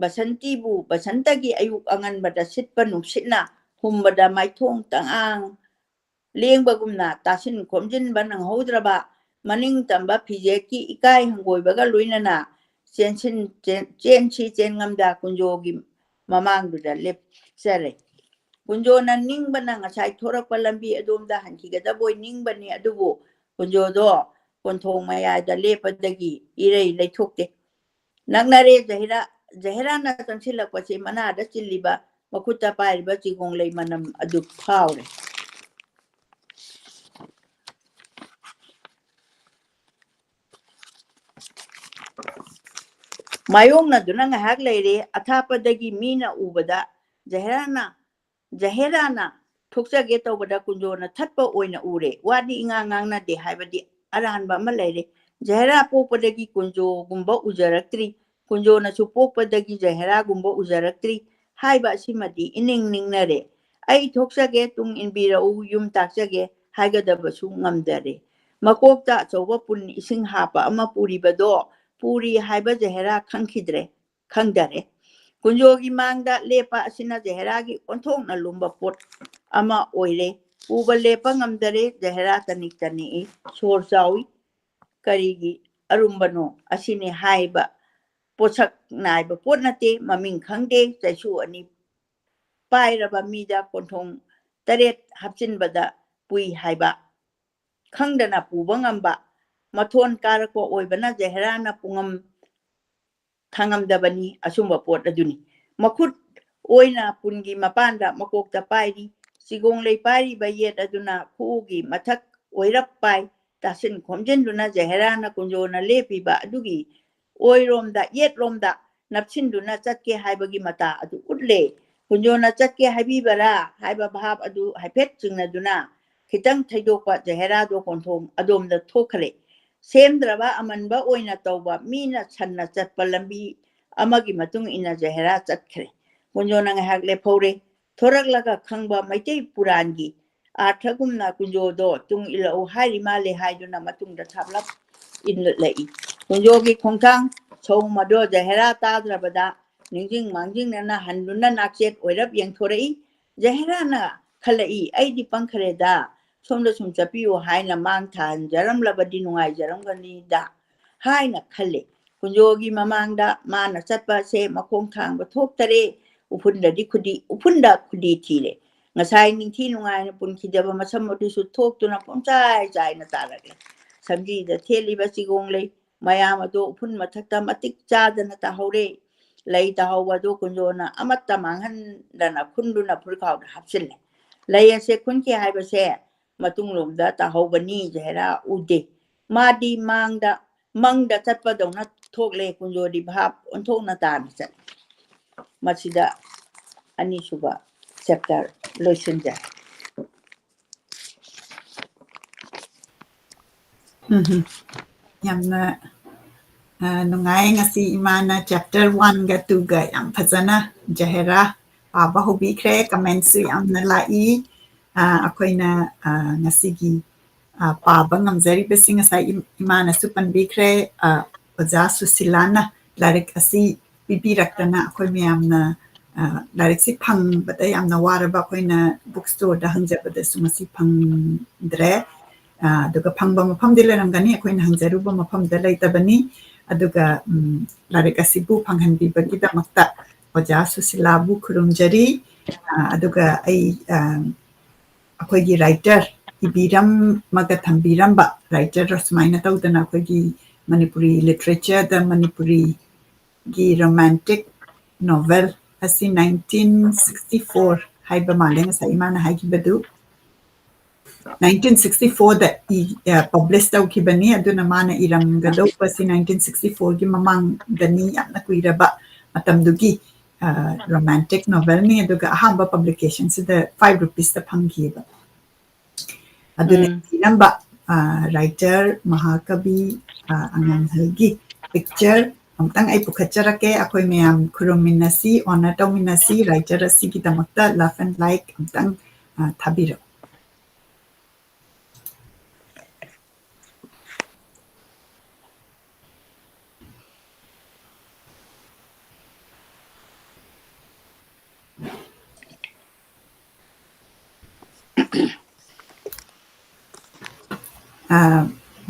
ꯕꯁꯟꯇꯤꯕꯨ ꯕꯁꯟꯇꯒꯤ ꯑꯌꯨꯛ ꯑꯉꯟꯕꯗ ꯁꯤꯠꯄ ꯅꯨꯡꯁꯤꯠꯅ ꯍꯨꯝꯕꯗ ꯃꯥꯏꯊꯣꯡ ꯇꯉꯥꯡ ꯂꯦꯡꯕꯒꯨꯝꯅ ꯇꯥꯁꯤꯟ ꯈꯣꯝꯖꯤꯟꯕ ꯅꯪꯍꯧꯗ꯭ꯔꯕ ꯃꯅꯤꯡ ꯇꯝꯕ ꯐꯤꯖꯦꯠꯀꯤ ꯏꯀꯥꯏ ꯍꯪꯒꯣꯏꯕꯒ ꯂꯣꯏꯅꯅ ꯆꯦꯟꯁꯤ ꯆꯦꯟꯉꯝꯗ ꯀꯨꯟꯖꯣꯒꯤ ꯃꯃꯥꯡꯗꯨꯗ ꯂꯦꯞꯆꯔꯦ ꯀꯨꯟꯖꯣꯅ ꯅꯤꯡꯕꯅ ꯉꯁꯥꯏ ꯊꯣꯔꯛꯄ ꯂꯝꯕꯤ ꯑꯗꯣꯝꯗ ꯍꯟꯈꯤꯒꯗꯕꯣꯏ ꯅꯤꯡꯕꯅꯤ ꯑꯗꯨꯕꯨ ꯀꯨꯟꯖꯣꯗꯣ ꯀꯣꯟꯊꯣꯡ ꯃꯌꯥꯏꯗ ꯂꯦꯞꯄꯗꯒꯤ ꯏꯔꯩ ꯂꯩꯊꯣꯛꯇꯦ ꯅꯛꯅꯔꯦ ꯖꯍꯦꯔꯥꯅ ꯆꯪꯁꯤꯜꯂꯛꯄꯁꯤ ꯃꯅꯥꯗ ꯆꯤꯜꯂꯤꯕ ꯃꯈꯨꯠꯇ ꯄꯥꯏꯔꯤꯕ ꯆꯤꯒꯣꯡꯂꯩ ꯃꯅꯝ ꯑꯗꯨ ꯐꯥꯎꯔꯦ ꯃꯥꯌꯣꯛꯅꯗꯨꯅ ꯉꯥꯏꯍꯥꯛ ꯂꯩꯔꯦ ꯑꯊꯥꯞꯄꯗꯒꯤ ꯃꯤꯅ ꯎꯕꯗ ꯖꯍꯦꯔꯥꯅ ꯊꯣꯛꯆꯒꯦ ꯇꯧꯕꯗ ꯀꯨꯟꯖꯣꯅ ꯊꯠꯄ ꯑꯣꯏꯅ ꯎꯔꯦ ꯋꯥꯗꯤ ꯏꯉꯥꯡ ꯉꯥꯡꯅꯗꯦ ꯍꯥꯏꯕꯗꯤ ꯑꯔꯥꯟꯕ ꯑꯃ ꯂꯩꯔꯦ ꯖꯍꯦꯔꯥ ꯄꯣꯛꯄꯗꯒꯤ ꯀꯨꯟꯖꯣꯒꯨꯝꯕ ꯎꯖꯔꯛꯇ꯭ꯔꯤ ꯀꯨꯟꯖꯣꯅꯁꯨ ꯄꯣꯛꯄꯗꯒꯤ ꯖꯍꯦꯔꯥꯒꯨꯝꯕ ꯎꯖꯔꯛꯇ꯭ꯔꯤ ꯍꯥꯏꯕ ꯑꯁꯤꯃꯗꯤ ꯏꯅꯤꯡ ꯅꯤꯡꯅꯔꯦ ꯑꯩ ꯊꯣꯛꯆꯒꯦ ꯇꯨꯡ ꯏꯟꯕꯤꯔꯛꯎ ꯌꯨꯝ ꯇꯥꯛꯆꯒꯦ ꯍꯥꯏꯒꯗꯕꯁꯨ ꯉꯝꯗꯔꯦ ꯃꯀꯣꯛꯇ ꯑꯆꯧꯕ ꯄꯨꯟ ꯏꯁꯤꯡ ꯍꯥꯞꯄ ꯑꯃ ꯄꯨꯔꯤꯕꯗꯣ ꯄꯨꯔꯤ ꯍꯥꯏꯕ ꯖꯍꯦꯔꯥ ꯈꯪꯗꯔꯦ ꯀꯨꯟꯖꯣꯒꯤ ꯃꯥꯡꯗ ꯂꯦꯞꯄ ꯑꯁꯤꯅ ꯖꯍꯦꯔꯥꯒꯤ ꯑꯣꯟꯊꯣꯛꯅ ꯂꯨꯝꯕ ꯄꯣꯠ ꯑꯃ ꯑꯣꯏꯔꯦ ꯎꯕ ꯂꯦꯞꯄ ꯉꯝꯗꯔꯦ ꯖꯍꯦꯔꯥ ꯇꯅꯤꯛꯏ ꯁꯣꯔ ꯆꯥꯎꯏ ꯀꯔꯤꯒꯤ ꯑꯔꯨꯝꯕꯅꯣ ꯑꯁꯤꯅꯤ ꯍꯥꯏꯕ ꯄꯣꯠꯁꯛ ꯅꯥꯏꯕ ꯄꯣꯠ ꯅꯠꯇꯦ ꯃꯃꯤꯡ ꯈꯪꯗꯦ ꯆꯩꯁꯨ ꯑꯅꯤ ꯄꯥꯏꯔꯕ ꯃꯤꯗ ꯀꯣꯟꯊꯣꯡ 8 ꯍꯥꯞꯆꯤꯟꯕꯗ ꯄꯨꯏ ꯍꯥꯏꯕ ꯈꯪꯗꯅ ꯄꯨꯕ ꯉꯝꯕ ꯃꯊꯣꯟ ꯀꯥꯔꯛꯄ ꯑꯣꯏꯕꯅ ꯖꯍꯦꯔꯥꯅ ꯄꯨꯡꯉꯝ ꯊꯥꯡꯉꯝꯗꯕꯅꯤ ꯑꯁꯨꯝꯕ ꯄꯣꯠ ꯑꯗꯨꯅꯤ ꯃꯈꯨꯠ ꯑꯣꯏꯅ ꯄꯨꯟꯒꯤ ꯃꯄꯥꯟꯗ ꯃꯀꯣꯛꯇ ꯄꯥꯏꯔꯤ ꯆꯤꯒꯣꯡꯂꯩ ꯄꯥꯏꯔꯤꯕ ꯌꯦꯠ ꯑꯗꯨꯅ ꯈꯨꯎꯒꯤ ꯃꯊꯛ ꯑꯣꯏꯔꯞ ꯄꯥꯏ ꯇꯥꯁꯤꯟ ꯈꯣꯝꯖꯤꯟꯗꯨꯅ ꯖꯍꯦꯔꯥꯅ ꯀꯨꯟꯖꯣꯅ ꯂꯦꯞꯄꯤꯕ ꯑꯗꯨꯒꯤ ꯑꯣꯏꯔꯣꯝꯗ ꯌꯦꯠꯂꯣꯝꯗ ꯅꯞꯁꯤꯟꯗꯨꯅ ꯆꯠꯀꯦ ꯍꯥꯏꯕꯒꯤ ꯃꯇꯥ ꯑꯗꯨ ꯎꯠꯂꯦ ꯀꯨꯟꯖꯣꯅ ꯆꯠꯀꯦ ꯍꯥꯏꯕꯤꯕꯔꯥ ꯍꯥꯏꯕ ꯚꯥꯞ ꯑꯗꯨ ꯍꯥꯏꯐꯦꯠ ꯆꯤꯡꯅꯗꯨꯅ ꯈꯤꯇꯪ ꯊꯩꯗꯣꯛꯄ ꯖꯍꯦꯔꯥꯗꯣ ꯀꯣꯟꯊꯣꯡ ꯑꯗꯣꯝꯗ ꯊꯣꯛꯈ꯭ꯔꯦ ꯁꯦꯝꯗ꯭ꯔꯕ ꯑꯃꯟꯕ ꯑꯣꯏꯅ ꯇꯧꯕ ꯃꯤꯅ ꯁꯟꯅ ꯆꯠꯄ ꯂꯝꯕꯤ ꯑꯃꯒꯤ ꯃꯇꯨꯡ ꯏꯟꯅ ꯖꯍꯦꯔꯥ ꯆꯠꯈ꯭ꯔꯦ ꯀꯨꯟꯖꯣꯅ ꯉꯥꯏꯍꯥꯛ ꯂꯦꯞꯍꯧꯔꯦ ꯊꯣꯔꯛꯂꯒ ꯈꯪꯕ ꯃꯩꯇꯩ ꯄꯨꯔꯥꯟꯒꯤ ꯑꯥꯔꯊꯒꯨꯝꯅ ꯀꯨꯟꯖꯣꯗꯣ ꯇꯨꯡ ꯏꯜꯂꯛꯎ ꯍꯥꯏꯔꯤ ꯃꯥꯜꯂꯦ ꯍꯥꯏꯗꯨꯅ ꯃꯇꯨꯡꯗ ꯊꯥꯞꯂꯞ ꯏꯜꯂꯛꯏ ꯀꯨꯟꯖꯣꯒꯤ ꯈꯣꯡꯊꯥꯡ ꯁꯧꯃꯗꯣ ꯖꯍꯦꯔꯥ ꯇꯥꯗ꯭ꯔꯕꯗ ningjing mangjing na handuna nakchet oirap yang thorai Jahera na khalai ai di pangkhare da somda sum chapiu haina mang than jaram labadi nungai jaram gani da haina khale kunjogi mamangda mana chatpa se makong thang ba thok tare upunda di khudi upunda khudi thile ngasai ningthi nungai na punki deba masam modu su thok tuna pomchai chai na tarage samji da theli ba sigong le mayam ado upun mathakta matik cha dana ta hore lei ta hawa do kunjona amatta manghan dana khunduna phurkhaw hapsille lei ase khunki haiba se matunghlomda ta hawbani jehra ude madi mangda chatpa dona thokle kunjodi bhap onthokna tan chat masida ani suba chapter loisinja Yamna nungai ngasi imana chapter 1 ga 2 ga yam phazana Jahera paba hobi kre comment su yamna lai akoina ngasi gi paba ngamzari besing asai imana su panbi kre oja susilana larik asi bibirakna akoi miyamna larik si phang bata yamna waraba akoina bookstore da hangjabada su ngasi phang dre aduga phangba mafam dilarangani akoina hangjaruba mafam da laitabani aduga larik asibu phanghanbibagidamata oja susilabu khurumjari aduga ai akoigi writer ibiram maga thambiramba writer rasmaina tawdana akoigi Manipuri literature da Manipuri gi romantic novel asi 1964 haiba malenga sa imana haigibadu 1964 da published tawkibani aduna mana iramgado pasi 1964 gi mamang dani yamna kuiraba matamdugi romantic novel ni aduga ahamba publication sida 5 rupees ta phanggiba aduna namba writer Mahakabi Anganghal gi picture amtang ai pukhacharake akoi meyam kuruminasi honor tawminasi writer asi gi damakta laugh and like amtang thabiro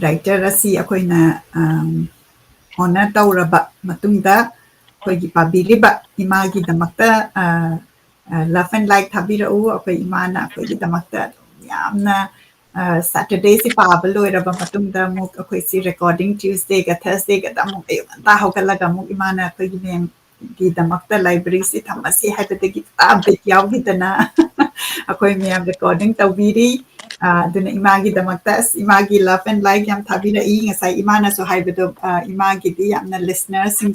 writer asi akoina honor tawraba matungda akoigi pabiriba imagi damakta love and like thabirau akoi imana akoigi damakta yamna Saturday si paba loiraba matungda muk akoi si recording Tuesday ga Thursday ga damuk ta hokalaga muk imana akoigi meng gi damakta library si thamasi haibadagi tabet yawgidana akoi meyam recording tawbiri aduna imagi damakta imagi love and like yam thabira I ngasai imana so haibado imagi di yamna listener sing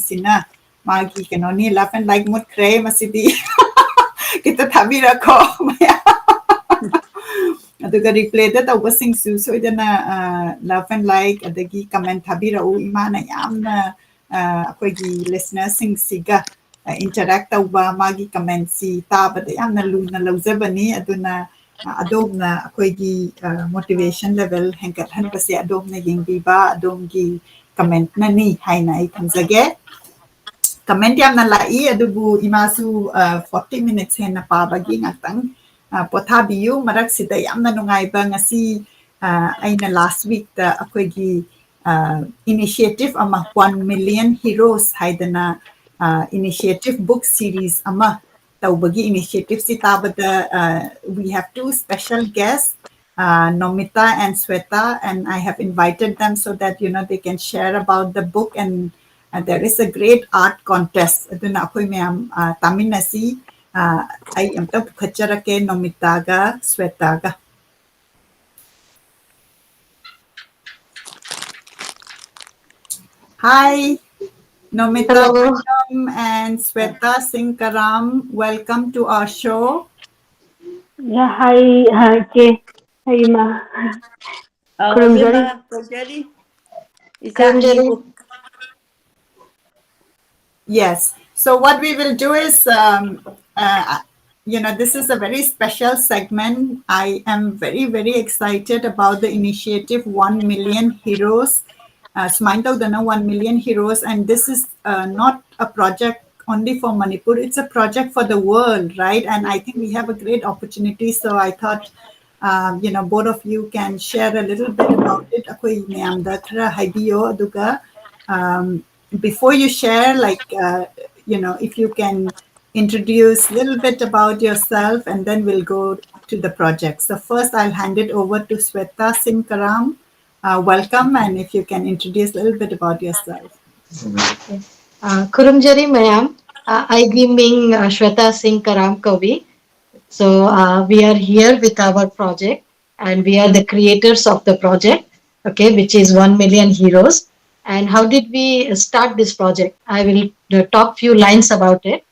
magi kanoni love and like mut kre masidi kita thabira ko aduga replay da tawba sing su so idana love and like adagi comment thabira u imana yamna akoigi listener sing siga interact tawba magi comment si tabada yamna luna lawjabani aduna adomna akoigi motivation level henkat hanpase adomna yengbiba adomgi comment na ni haina I thamjage comment yamna lai adubu imasu 40 minutes hena pabagi ngatang pothabiyu marak sida yamna nungaiba ngasi aina last week da akoigi initiative ama 1 million heroes haidana initiative book series ama taubagi initiative si tabada we have 2 special guests Nomita and Sweta and I have invited them so that they can share about the book and there is a great art contest aduna akoi meyam taminasi ai amta khacharake Nomita ga Sweta ga Hi Nomita and Sweta Singkaram, welcome to our show. Yeah, hi, Che. Hi, Ma. Kurumjari. Yes. So what we will do is, this is a very special segment. I am very, very excited about the initiative 1 million heroes. Smaintaw dana 1 million heroes, and this is not a project only for Manipur, it's a project for the world, right? And I think we have a great opportunity. So I thought, both of you can share a little bit about it. Ako'y mayamda khara haibiyo aduga before you share, if you can introduce a little bit about yourself, and then we'll go to the project. So first, I'll hand it over to Sweta Singh Karam. Welcome, and if you can introduce a little bit about yourself. Kurumjari Mayam, I giving Shweta Singh Karam Kavi. So we are here with our project, and we are the creators of the project, okay, which is 1 million heroes. And how did we start this project? I will talk few lines about it.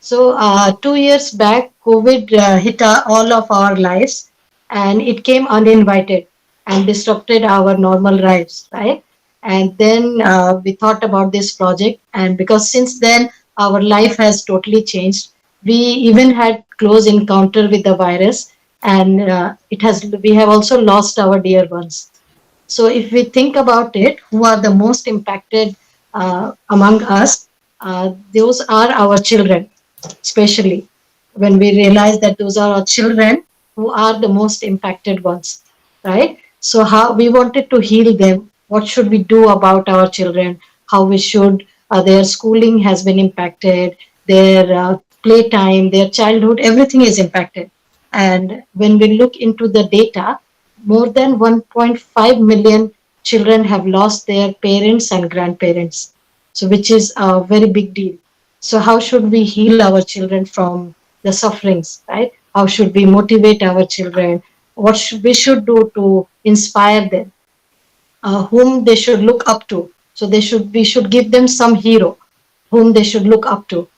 So 2 years back, COVID hit all of our lives, and it came uninvited and disrupted our normal lives, right? And then we thought about this project, and because since then our life has totally changed, we even had close encounter with the virus, and we have also lost our dear ones. So if we think about it, who are the most impacted among us? Those are our children, especially when we realize that those are our children who are the most impacted ones, right? So how we wanted to heal them. What should we do about our children? How we should, their schooling has been impacted, their playtime, their childhood, everything is impacted. And when we look into the data, more than 1.5 million children have lost their parents and grandparents. So, which is a very big deal. So, how should we heal our children from the sufferings, right? How should we motivate our children? What we should do to inspire them? Whom they should look up to? So, we should give them some hero whom they should look up to.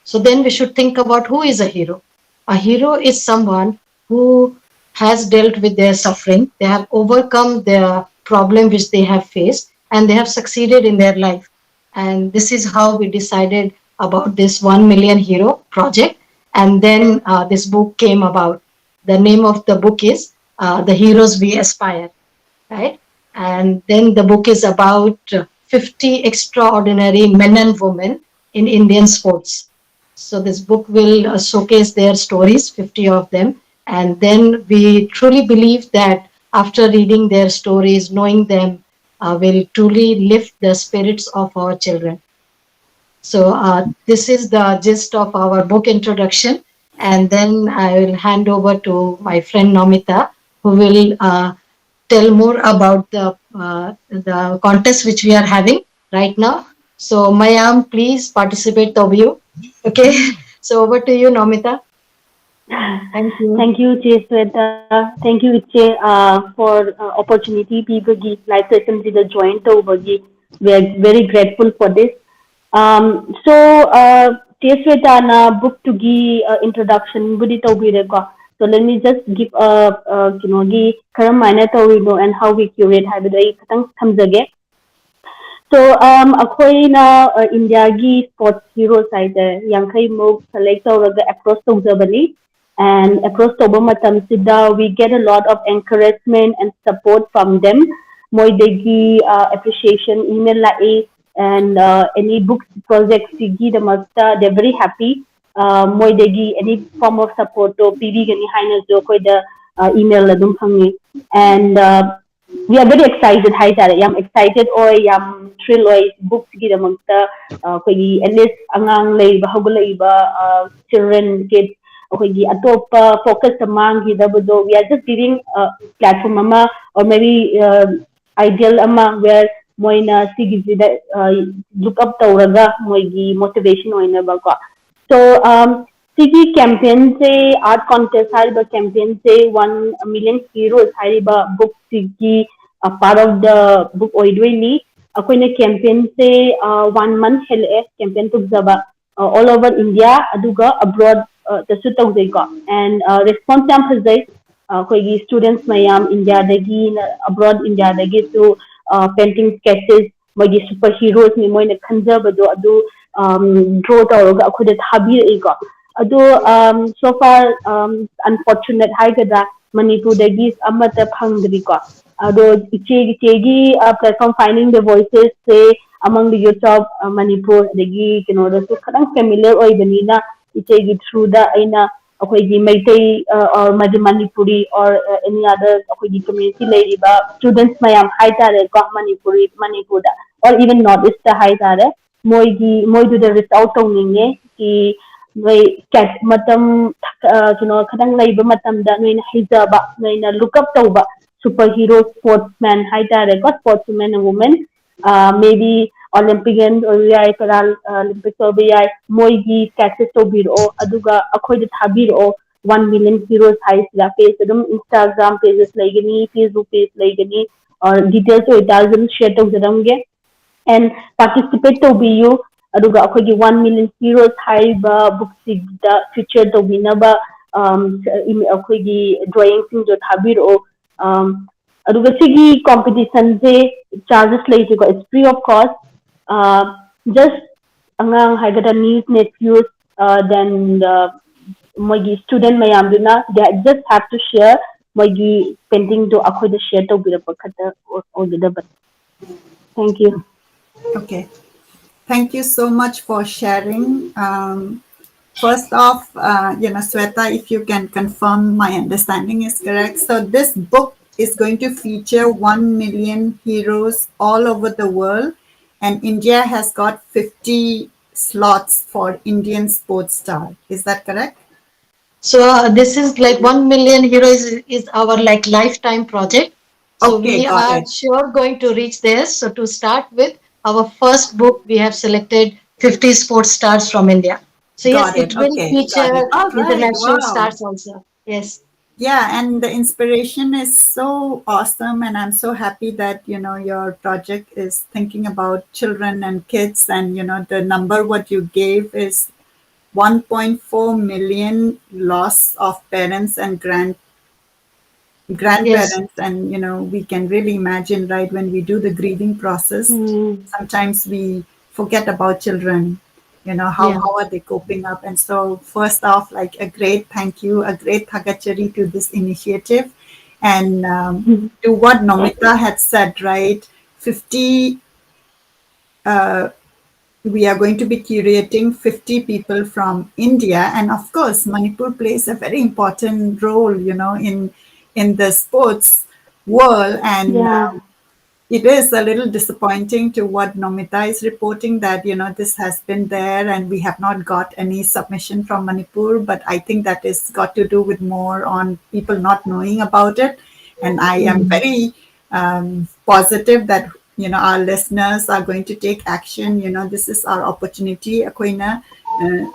So then we should think about who is a hero. A hero is someone who has dealt with their suffering, they have overcome the problem which they have faced, and they have succeeded in their life. And this is how we decided about this 1 million hero project. And then this book came about. The name of the book is The Heroes We Aspire, right? And then the book is about 50 extraordinary men and women in Indian sports. So this book will showcase their stories, 50 of them. And then we truly believe that after reading their stories, knowing them, will truly lift the spirits of our children. So this is the gist of our book introduction. And then I will hand over to my friend Nomita, who will tell more about the contest which we are having right now. So Mayam, please participate of you. Okay. So over to you, Nomita. Thank you. Thank you, Che Sweta. Thank you, Che, for opportunity. People give life session to the joint over. We are very grateful for this. Che Sweta na book to give introduction. Budi tawbire ko. So let me just give gi karam mana tawino and how we curate habidai katang thamjage. So akhoi na India gi sports hero side yankai mo select tawraga across tawjabani. And across Tobama Tamsida, we get a lot of encouragement and support from them. Moidegi appreciation email lae and any books projects sigi the masta they're very happy. Moidegi any form of support to PV gani haina jo koi the email ladum hangi. And we are very excited. Hi tare, yam excited or yam thrill or books gi the masta koi at least angang lay ba hagulay ba children kids. Okay, focus among we are just giving a platform ama or maybe ideal ama where moina look up tawraga moigi motivation oina ba ko. So sigi campaign se art contest hariba campaign se 1 million heroes hariba book sigi a part of the book oidwini akoina campaign se 1 month hel campaign tukjaba all over India aduga abroad the and response yam phajai koigi students mayam India dagi abroad India dagi to painting sketches moigi superheroes ni moina khanjabado adu draw tawraga akhoda thabi ego adu so far unfortunate haigada Manipur dagi amata phangdri ko ado ichegi platform finding the voices say among the youth of Manipur dagi dasu kadang familiar oibanina ichegi through the aina akoigi Maitai or Manipuri or any other akoigi community leriba students mayam haitare ko Manipur da or even North East haitare moidu the result tongninge ki noi cat matam kadang laiba matam da noi hijaba noi na look up tauba superhero sportsman haitare ko sportsman and women maybe Olympian or yai karal Olympic or yai moigi catches to biro aduga akoy the thabiro 1 million heroes high la page adum Instagram pages laigani Facebook page laigani or details to itazum share to jaramge and participate to be you aduga akoy 1 million heroes high ba book sigda feature to binaba akoy drawing sing jo thabiro aduga sigi competition je charges laiti ko it's free of cost just angang haigada niece nephews then mogi student mayam duna they just have to share mogi painting to akhoi the share to bira pakhata or the thank you. Okay, thank you so much for sharing. First off, Sweta, if you can confirm my understanding is correct. So this book is going to feature 1 million heroes all over the world, and India has got 50 slots for Indian sports star. Is that correct? So this is like 1 million heroes is our like lifetime project. So Okay, we got are it. sure going to reach there. So to start with, our first book, we have selected 50 sports stars from India. So yes, Got it it. will Okay, got feature it. All right. international Wow. stars also. Yes. Yeah, and the inspiration is so awesome, and I'm so happy that your project is thinking about children and kids, and the number what you gave is 1.4 million loss of parents and Yes. grandparents, and we can really imagine, right, when we do the grieving process, sometimes we forget about children, Yeah. how are they coping up. And so first off, like a great thank you, a great thagachari to this initiative. And to what Nomita had said, right, 50 we are going to be curating 50 people from India, and of course, Manipur plays a very important role, in the sports world. And Yeah. it is a little disappointing to what Nomita is reporting that this has been there and we have not got any submission from Manipur. But I think that is got to do with more on people not knowing about it, and I am very positive that our listeners are going to take action. This is our opportunity. Akoina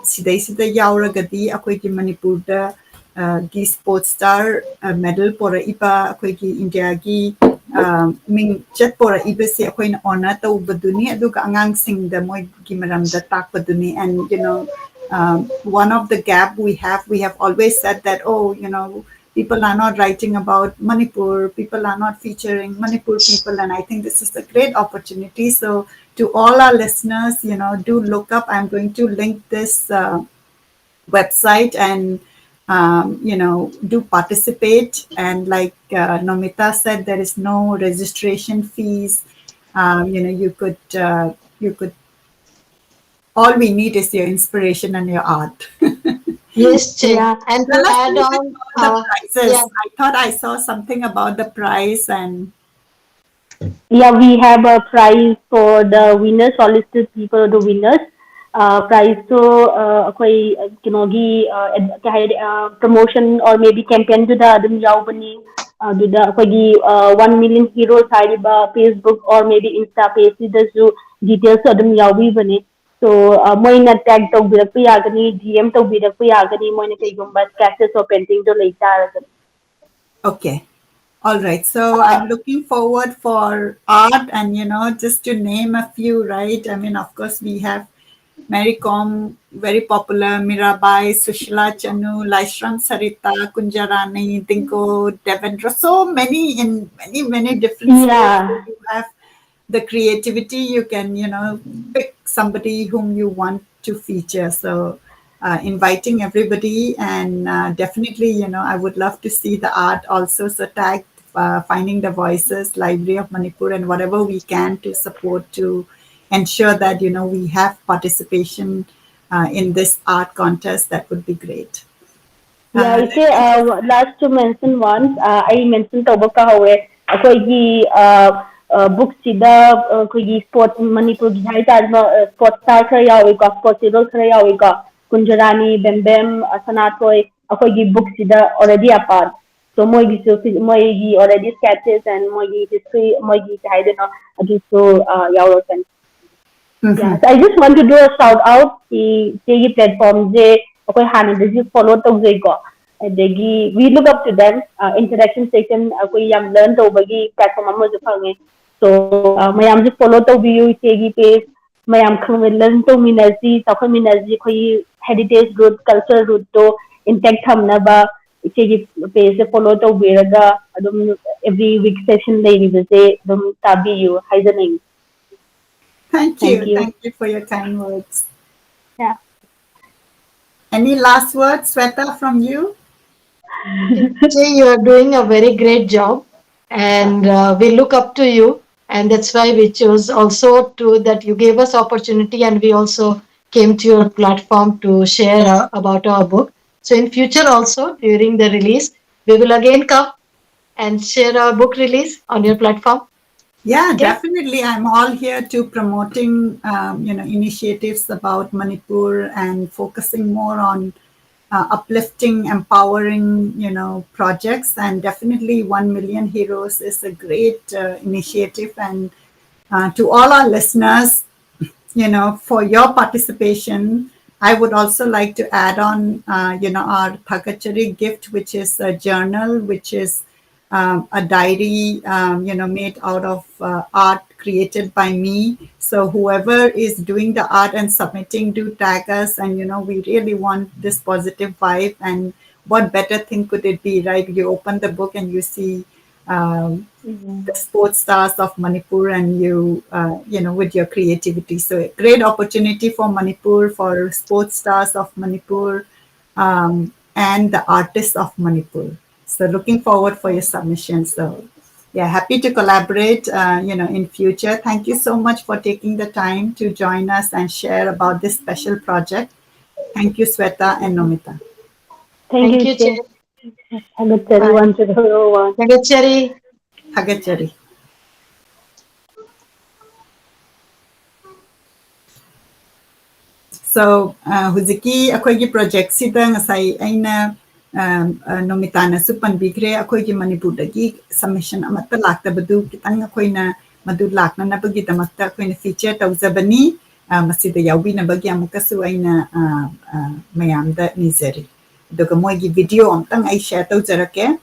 sidai sidai yauragadi akoigi Manipur da gi sports star medal pora ipa akoigi India gi ming chat pora iba si akoina honor taubaduni aduga angangsing da moi gi maram da takpaduni. And one of the gap we have always said that, oh, people are not writing about Manipur, people are not featuring Manipur people, and I think this is a great opportunity. So to all our listeners, do look up. I'm going to link this website, and do participate. And like Nomita said, there is no registration fees. You could. All we need is your inspiration and your art. Yes, Che. Yeah. And to Tell us a add little bit on, about the prices. yeah, I thought I saw something about the price and Yeah, we have a prize for the winners, solicited people, the winners. Prize so akwai kinogi promotion or maybe campaign to the adum yaubani to the akwai 1 million heroes hariba Facebook or maybe Insta page dasu details adum yaubi bani. So moina tag tawbirakpa yagani, DM tawbirakpa yagani, moina kaygumba sketches or painting to later. okay. All right. So I'm looking forward for art, and just to name a few, right? I mean, of course, we have Mary Com, very popular, Mirabai, Sushila Chanu, Laishram Sarita, Kunjarani, Dinko, Devendra, so many in many different sports. Yeah. You have the creativity, you can, pick somebody whom you want to feature. So inviting everybody, and definitely, I would love to see the art also. So tag Finding the Voices, Library of Manipur, and whatever we can to support to ensure that we have participation in this art contest, that would be great. Yeah, I Let say me just last to mention once, I mentioned tauba ka hawe akoigi book sida akoigi sport Manipur gi hai tar sport star khara yawi ka sport idol khara yawi ka Kunjarani Bembem Sanatoy akoigi book sida already apart. So moigi so moigi already sketches and moigi history moigi hai dena agi so yawo kan. Yeah, so I just want to do a shout out the platform je okay hana de follow to ko adegi we look up to them interaction section koi yam learn to bagi platform amo je phange so mayam je follow to view tegi page mayam khang learn to minaji takho minaji koi heritage route culture route to intact hamna ba tegi page follow to biraga adum every week session lay ni se dum tabi you haizaning. thank Thank you. you. Thank you for your kind words. Yeah. Any last words, Sweta, from you? Say you are doing a very great job, and we look up to you, and that's why we chose also to that you gave us opportunity, and we also came to your platform to share about our book. So in future also during the release, we will again come and share our book release on your platform. Yeah, Okay. definitely. I'm all here to promoting, initiatives about Manipur and focusing more on uplifting, empowering, projects. And definitely 1 Million Heroes is a great initiative. And to all our listeners, for your participation, I would also like to add on, our Thagachari gift, which is a journal, which is a diary, made out of art created by me. So whoever is doing the art and submitting, do tag us. And, we really want this positive vibe. And what better thing could it be, right? You open the book and you see the sports stars of Manipur, and you, with your creativity. So a great opportunity for Manipur, for sports stars of Manipur, and the artists of Manipur. So looking forward for your submission. So yeah, happy to collaborate, in future. Thank you so much for taking the time to join us and share about this special project. Thank you, Sweta and Nomita. Thank Thank you, you, Che. Cherry. I got Cherry Bye. 101. Thank you, Cherry. Hagachari. So huziki akoigi project sida ngasai aina nomitana su panbigre akoigi Manipurdagi submission amata laktabadu kitang akoina madu lakna nabagi damakta akoina feature tawzabani masida yawi nabagi amukasu aina mayamda nizari. Aduga moigi video amtang ai share tawzarake.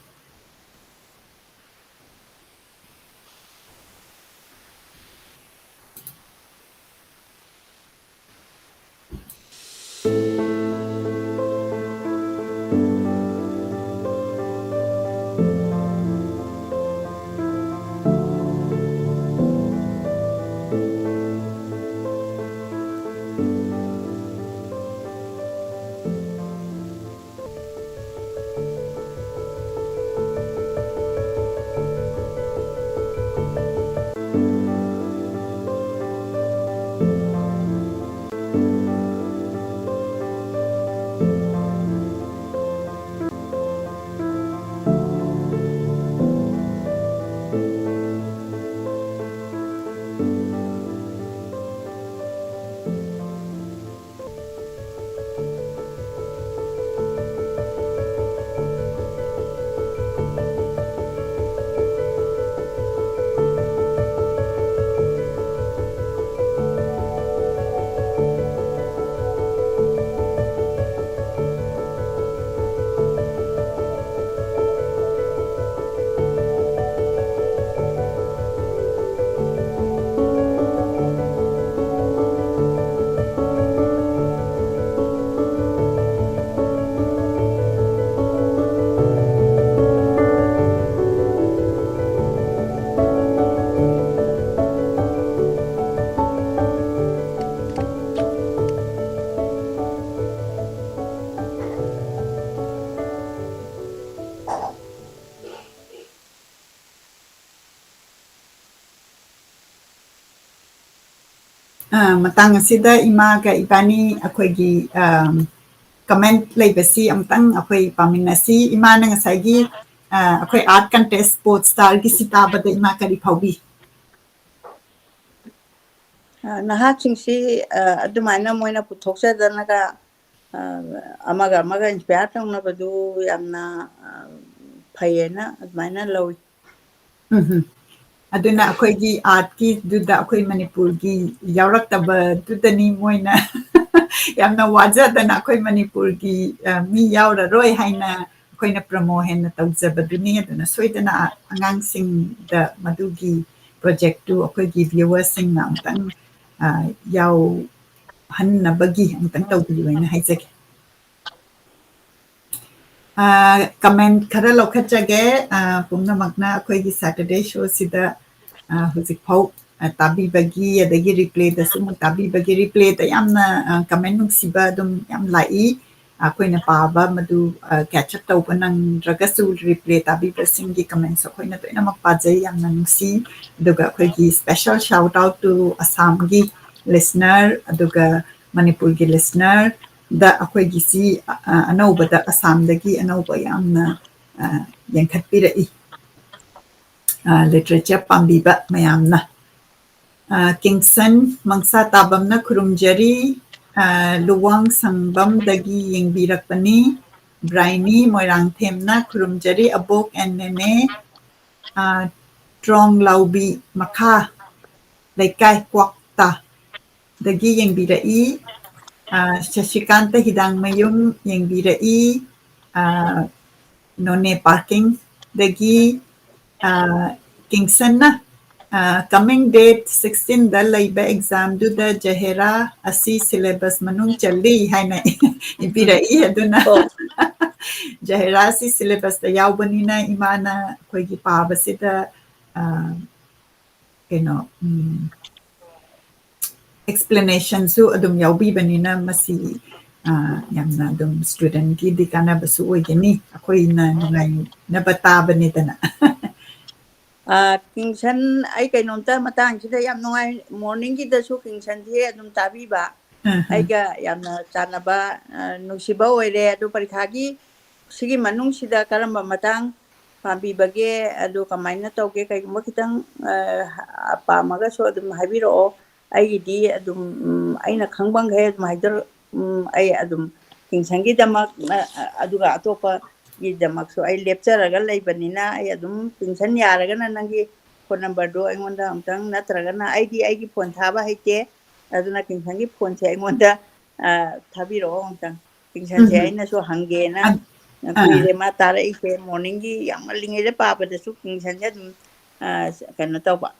matang asida ima ka ibani akhoi comment leibasi amtang akhoi paminasi ima na ngasai gi akhoi art contest sports star gi sitaba da ima kari phaubi ꯅꯍꯥꯛꯁꯤꯡꯁꯤ ꯑꯗꯨꯃꯥꯏꯅ ꯃꯣꯏꯅ ꯄꯨꯊꯣꯛꯆꯗꯅꯒ ꯑꯃꯒ ꯑꯃꯒ ꯏꯟꯁꯄꯌꯔ ꯇꯧꯅꯕꯗꯨ ꯌꯥꯝꯅ ꯐꯩꯌꯦꯅ ꯑꯗꯨꯃꯥꯏꯅ ꯂꯧꯏ aduna akhoi gi art ki duda akhoi manipur gi yauraktaba dudani moina yamna wajadana akhoi manipur gi mi yaura roi haina akhoi na promo hena tawjabaduni aduna soidana angang sing da madugi project tu akhoi gi viewers sing na amtang yaw hanna bagi amtang tawbiyoina haijake comment khara lokhachage pumnamakna akhoi gi Saturday show sida huzik phau tabi bagi adagi replay da sum tabi bagi replay da yamna comment nungsiba dum yam lai akhoi na paba madu catch up tau banang dragasu replay tabi basing gi comments akhoi na toina mak pajai yamna nungsi aduga akhoi gi special shout out to Assam gi listener aduga Manipur gi listener da akhoi gi si anauba da Assam dagi anauba yamna yankhatpirai literature pambiba mayamna Kingston mangsa tabamna khurumjari luwang sangbam dagi yengbirakpani Briny moirang themna khurumjari abok and nene trong laubi makha laikai kwakta dagi yengbirai Shashikanta Hidang Mayum yengbirai none parking dagi Kingston na coming date 16 da laiba exam du da Jahera asi syllabus manung challi haina ibirai aduna Jahera asi syllabus da yawbanina imana khoigi pabasida explanation su adum yawbi banina masi yamna adum student ki dikana basu oigeni akhoi na nungai na batabani dana Kingston ai kainomta matangsida yam nungai morning gi da su Kingston thi adum tabiba aiga yamna chanaba nusiba oire adu parikha gi sigi manung sida karamba matang pambibage adu kamaina tauge kaigumba kitang apamaga so adum habiro aigidi adum aina khangbang he adum haidar ai adum Kingston gi damak aduga atopa gi damak so ai lecture leibanina ai adum Kingston yaragana nangi phone number do aingonda amtang natragana aigi phone thaba haite aduna Kingston gi phone se aingonda thabiro amtang Kingston se aina so hangena kuire ma tara ike morning gi yamalinge de papa de su Kingston se adum kana tawba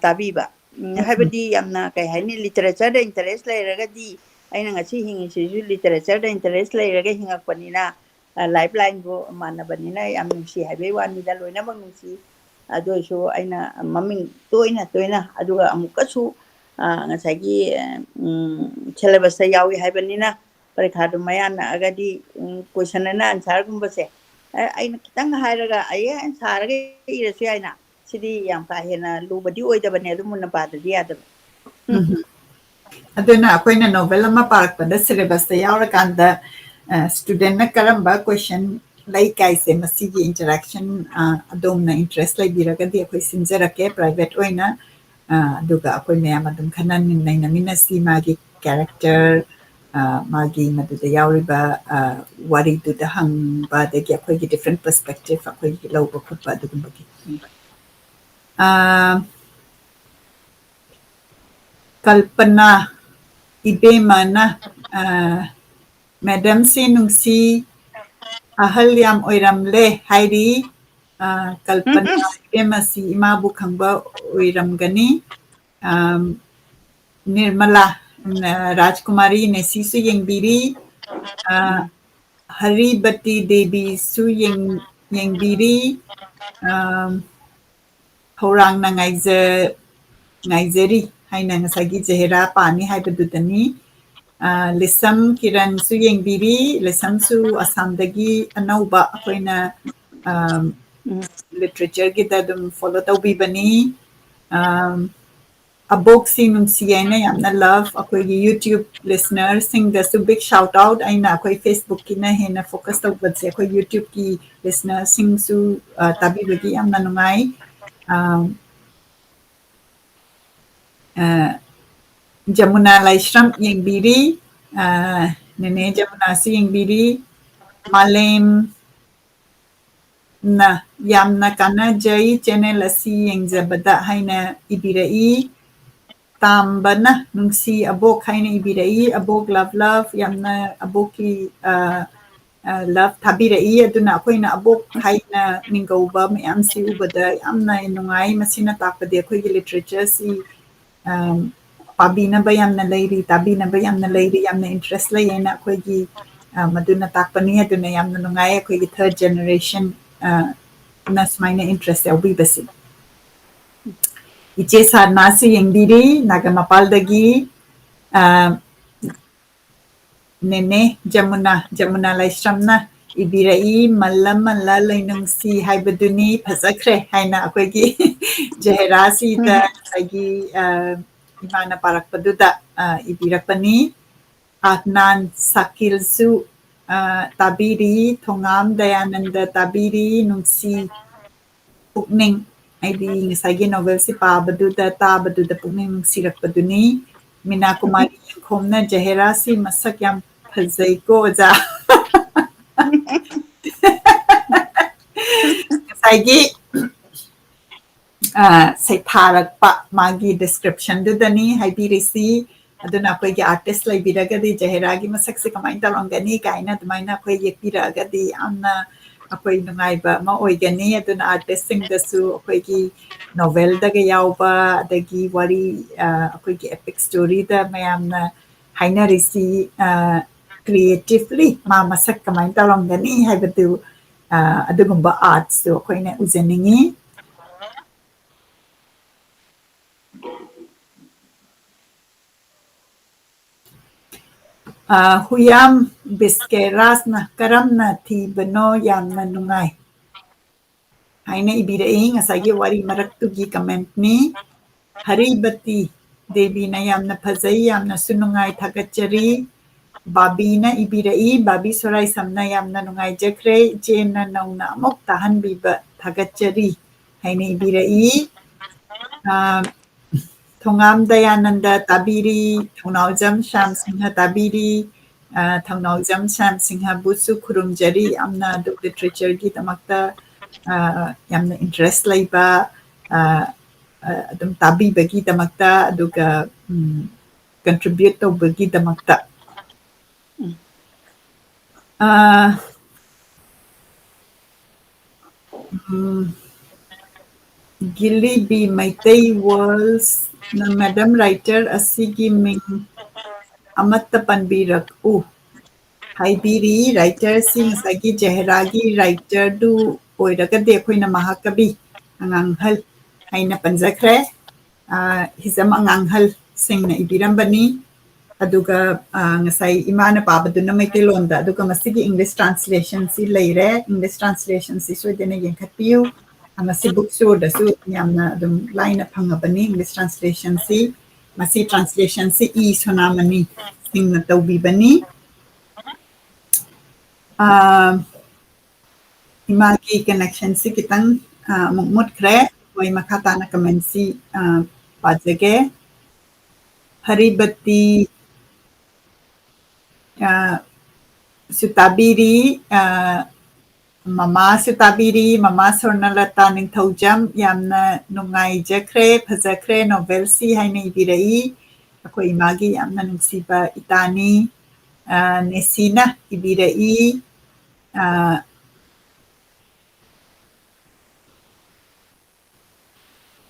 tabiba haibadi yamna kai haini literature da interest leiragadi aina ngasi hingi sisu literature da interest leiraga hingakpanina lifeline go manabanina yam nungsi haibe wani da loina bang nungsi adoisu aina maming toina aduga amukasu ngasagi syllabus yawi haibanina parikha du mayana agadi question na answer gumbase aina kitang hairaga ai answer ga irasu aina sidi yam ka hena lubadi oidabane adumuna padadi adab aduna akoina novel ama parakpada syllabus da yaurakanda student na karamba question lai kaise masigi interaction adomna interest lai biragadi akoi sinjarake private oina aduga akoi mayam adum khanan naina minasi magi character magi maduda yauriba wari du da hangba dagi akoi gi different perspective akoi gi lauba khutba adugumbagi Kalpana Ibemana Madam se nungsi ahal yam oiramle hairi Kalpana Ibema si imabu khangba oiramgani Nirmala Rajkumari ne sisu yengbiri Haribati Devi su yengbiri Horang na ngaizeri haina ngasagi Jahera pani haibadudani Lisam Kiran su yengbiri Lisam su Assamdagi anauba akoina literature gi da dum follow tawbibani abok si nungsiyaina yamna love akoigi YouTube listener singdasu big shout out aina akoi Facebook kina hena focus tawbase akoi YouTube ki listener singsu tabibagi yamna nungai Jamuna Laishram yengbiri nene Jamuna si yengbiri malem na yamna kana jai channel asi yengjabada haina ibirai tambana nungsi abok haina ibirai abok love yamna aboki love tabirai aduna akoina abok haina ningauba mayam si ubada yamna nungai masina takpade akoigi literature si pabina ba yamna leiri tabina ba yamna leiri yamna interest la yena akoigi maduna takpani aduna yamna nungai akoigi third generation na smaina interest yaubi basi iche sarnasi yengbiri nagamapaldagi nene Jamuna Laishramna ibirai malla lainungsi haibaduni phazakre haina akoigi Jahera si da sagi imana parakpaduda ibirakpani Adnan Sakilsu tabiri Thongam Dayananda tabiri nungsi pukning aidi ngasagi novel si pabaduda tabaduda pukning nungsirakpaduni Mina Kumari khomna Jahera si masak yam phazai ko ja ngasagi sai tharakpa magi description dudani haibirisi aduna akoigi artist laibiragadi Jahera gi masak se kamai talongani kaina dumaina akoi yekpiragadi amna akoi nungaiba ma oigani aduna artist singdasu akoigi novel daga yauba adagi wari akoigi epic story da mayamna hainarisi creatively ma masak kamai talongani haibadu adugumba arts do akoina uzaningi huyam biskerasna karamna thibano yamna nungai haina ibirai ngasagi wari maraktugi comment ni haribati devi na yamna phazai yamna sunungai thagachari babina ibirai babi sorai samna yamna nungai jakre jena nauna amok tahan biba thagachari haina ibirai Thongam Dayananda tabiri Thongnaujam Sham Singha tabiri Thongnaujam Sham Singha busu khurumjari amna du literature gi tamakta yamna interest laiba adum tabi bagi tamakta aduga contribute to bagi tamakta Gili bi Maitai Worlds na Madam Writer asigi ming amatta panbirak haibiri writer si ngasagi Jahera gi writer du oiragade akoina Mahakabi Anganghal haina panjakre Hijam Anganghal Singh na ibirambani aduga ngasai imana pabaduna Maitailondo aduga masigi English translation si leire English translation si soidena yenkhatpiu masi book show da su yamna adum line phangabani English translation si masi translation si sonamani singna tawbibani imagi connection si kitang mukmut kre wai makata na comment si pajage haribati sutabiri Mama Sutabiri, Mama Sornalata Ningthaujam yamna nungai jakre phajakre novel si haina ibirai akoi imagi yamna nungsiba itani Nesina ibirai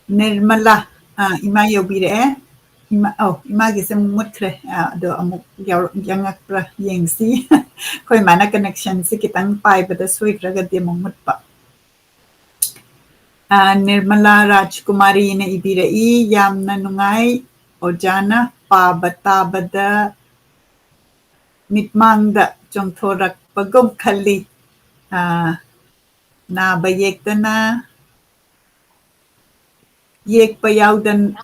Nirmala ima yobire imagi se mutre do amuk yangakra yengsi koi mana connection si kitang pai bada suikraga de mumutpa Nirmala Rajkumari na ibirai yamna nungai ojana pabatabada mitmangda jongthorak pagum khali na bayektana yekpa yaudan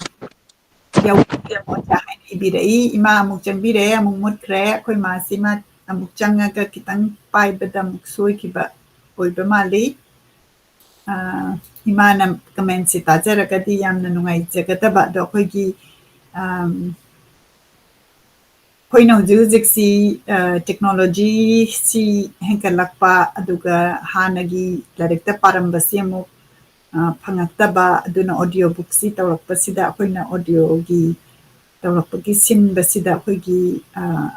ꯌꯥꯎꯕꯤꯔꯛꯑꯣ ꯍꯥꯏꯅ ꯏꯕꯤꯔꯛꯏ ꯏꯃꯥ ꯑꯃꯨꯛ ꯆꯪꯕꯤꯔꯦ ꯑꯃꯨꯛ ꯃꯨꯠꯈ꯭ꯔꯦ ꯑꯩꯈꯣꯏ ꯃꯥꯁꯤꯃ ꯑꯃꯨꯛ ꯆꯪꯉꯒ ꯈꯤꯇꯪ ꯄꯥꯏꯕꯗ ꯑꯃꯨꯛ ꯁꯣꯏꯈꯤꯕ ꯑꯣꯏꯕ ꯃꯥꯜꯂꯤ ꯏꯃꯥꯅ ꯀꯃꯦꯟꯁꯤ ꯇꯥꯖꯔꯒꯗꯤ ꯌꯥꯝꯅ ꯅꯨꯡꯉꯥꯏꯖꯒꯗꯕ ꯑꯗꯣ ꯑꯩꯈꯣꯏꯒꯤ ꯑꯩꯈꯣꯏꯅ ꯍꯧꯖꯤꯛ ꯍꯧꯖꯤꯛꯁꯤ ꯇꯦꯛꯅꯣꯂꯣꯖꯤꯁꯤ ꯍꯦꯟꯒꯠꯂꯛꯄ ꯑꯗꯨꯒ ꯍꯥꯟꯅꯒꯤ ꯂꯥꯏꯔꯤꯛꯇ ꯄꯥꯔꯝꯕꯁꯤ ꯑꯃꯨꯛ ꯐꯪꯉꯛꯇꯕ ꯑꯗꯨꯅ ꯑꯣꯗꯤꯑꯣ ꯕꯨꯛꯁꯤ ꯇꯧꯔꯛꯄꯁꯤꯗ ꯑꯩꯈꯣꯏꯅ ꯑꯣꯗꯤꯑꯣꯒꯤ ꯇꯧꯔꯛꯄꯒꯤ ꯁꯤꯟꯕꯁꯤꯗ ꯑꯩꯈꯣꯏꯒꯤ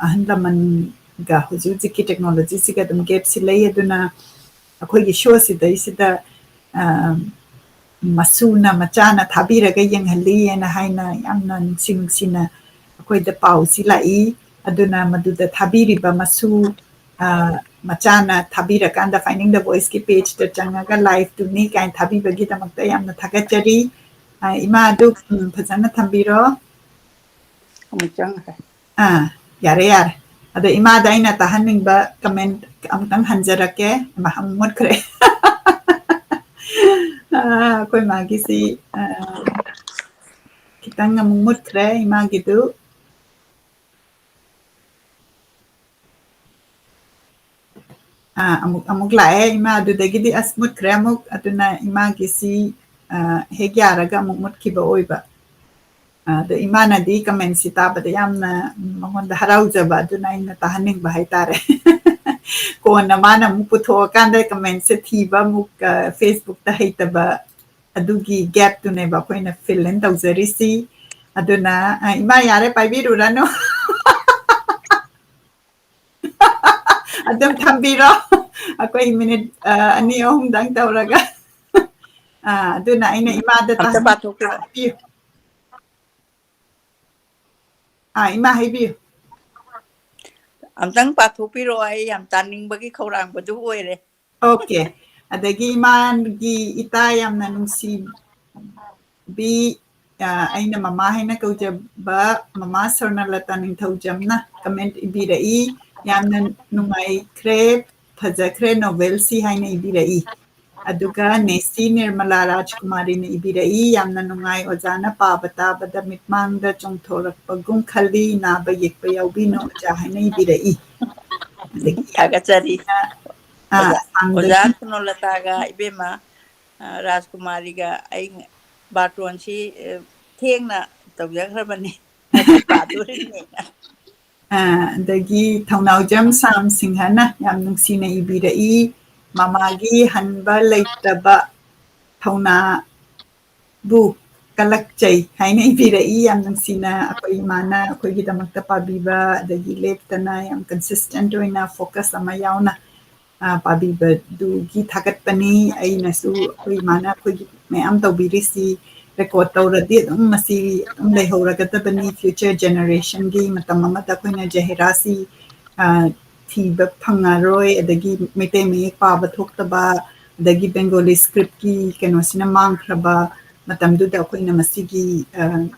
ꯑꯍꯜ ꯂꯃꯟꯒ ꯍꯧꯖꯤꯛ ꯍꯧꯖꯤꯛꯀꯤ ꯇꯦꯛꯅꯣꯂꯣꯖꯤꯁꯤꯒ ꯑꯗꯨꯝ ꯒꯦꯞꯁꯤ ꯂꯩ ꯑꯗꯨꯅ ꯑꯩꯈꯣꯏꯒꯤ ꯁꯣꯁꯤꯗꯩꯁꯤꯗ ꯃꯁꯨꯅ ꯃꯆꯥꯅ ꯊꯥꯕꯤꯔꯒ ꯌꯦꯡꯍꯜꯂꯤꯅ ꯍꯥꯏꯅ ꯌꯥꯝꯅ ꯅꯨꯡꯁꯤ ꯅꯨꯡꯁꯤꯅ ꯑꯩꯈꯣꯏꯗ ꯄꯥꯎꯁꯤ ꯂꯥꯛꯏ ꯑꯗꯨꯅ ꯃꯗꯨꯗ ꯊꯥꯕꯤꯔꯤꯕ ꯃꯁꯨ ꯃꯆꯥꯅ ꯊꯥꯕꯤꯔꯀꯥꯟꯗ ꯐꯥꯏꯟꯗꯤꯡ ꯗ ꯚꯣꯏꯁꯀꯤ ꯄꯦꯖꯇ ꯆꯪꯉꯒ ꯂꯥꯏꯚꯇꯨꯅꯤ ꯀꯥꯏꯅ ꯊꯥꯕꯤꯕꯒꯤꯗꯃꯛꯇ ꯌꯥꯝꯅ ꯊꯥꯒꯠꯆꯔꯤ ꯏꯃꯥ ꯑꯗꯨ ꯐꯖꯅ ꯊꯝꯕꯤꯔꯣ ꯌꯥꯔꯦ ꯌꯥꯔꯦ ꯑꯗꯣ ꯏꯃꯥꯗ ꯑꯩꯅ ꯇꯥꯍꯟꯅꯤꯡꯕ ꯀꯃꯦꯟ ꯑꯃꯨꯛꯇꯪ ꯍꯟꯖꯔꯛꯀꯦ ꯑꯃꯨꯛ ꯃꯨꯠꯈ꯭ꯔꯦ ꯑꯩꯈꯣꯏ ꯃꯥꯒꯤꯁꯤ khitang amuk mutkre imagidu amuk lae ima adudagidi as mutkre amuk aduna imagisi hek yaraga amuk mutkiba oiba the imanadi comment si tabada yamna mangonda haraujaba aduna ina tahaningba haitare kona mana amuk puthoakanda comment se thiba amuk Facebook ta haitaba adugi gap tu neba koina fill in tawzarisi aduna ima yare paibirurano adum thambiro akoi minute ani ohum dang tawraga aduna aina imada tahbiyo ima haibiyo amtang pathopiro ai yam taningbagi khawrangbadu oire okay adagi imagi ita yamna nungsi bi aina mama haina kaujaba mama Sarnalata Ningthaujamna comment ibirai yamna nungai khre phajakre novel si haina ibirai aduga Nesti Nirmala Rajkumari ne ibirai yamna nungai ojana pabata bada mitmangda chongthorakpagum khali naba yekpa yaubino oja haina ibirai thagachari oja Kunolataga ibema Rajkumariga ai baton si thengna tawjagrabani padurini dagi Thaunaujam Sam Singhana yam nungsina ibirai mamagi hanba leitaba thauna bu kalakchai haina ibirai yam nungsina akoi mana akoi gidamakta pabiba dagi leptana yam consistent oina focus ama yauna pabiba du gi thagatpani ainasu akoi mana akoi mayam tawbirisi record tawradi adum masi adum leihoragatabani future generation gi matam amata akoina Jahera si thiba phangaroi adagi mete me paba thoktaba adagi Bengali script ki kenosina mangkhraba matamduda akoina masigi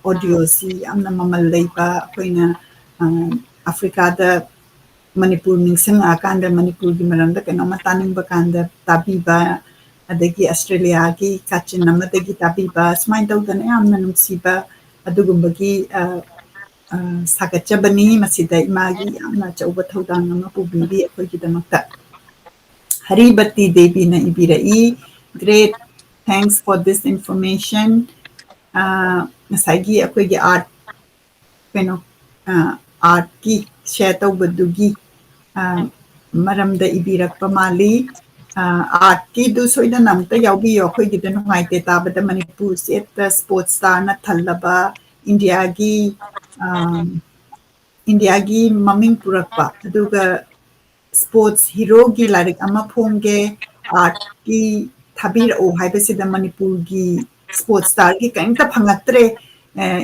audio si amna mamal leiba akoina Africa da Manipur ningsang akanda Manipur gi maranda kenoma taningba kanda tabiba adagi Australia gi kachin namadagi tabiba smain tawdana yamna nungsiba adugumbagi sagatchabani masida imagi yamna chauba thaudang ama pubiri akoigidamakta Haribati Devi na ibirai great thanks for this information masagi akoigi art keno art ki share tawbadugi maramda ibirakpa mali art ki du soida namta yaubiyo akoigida nungaite tabada Manipur state sports star na thallaba India gi maming purakpa aduga sports hero gi larik ama phomge art ki thabirao haibasida Manipur gi sports star gi kaimta phangatre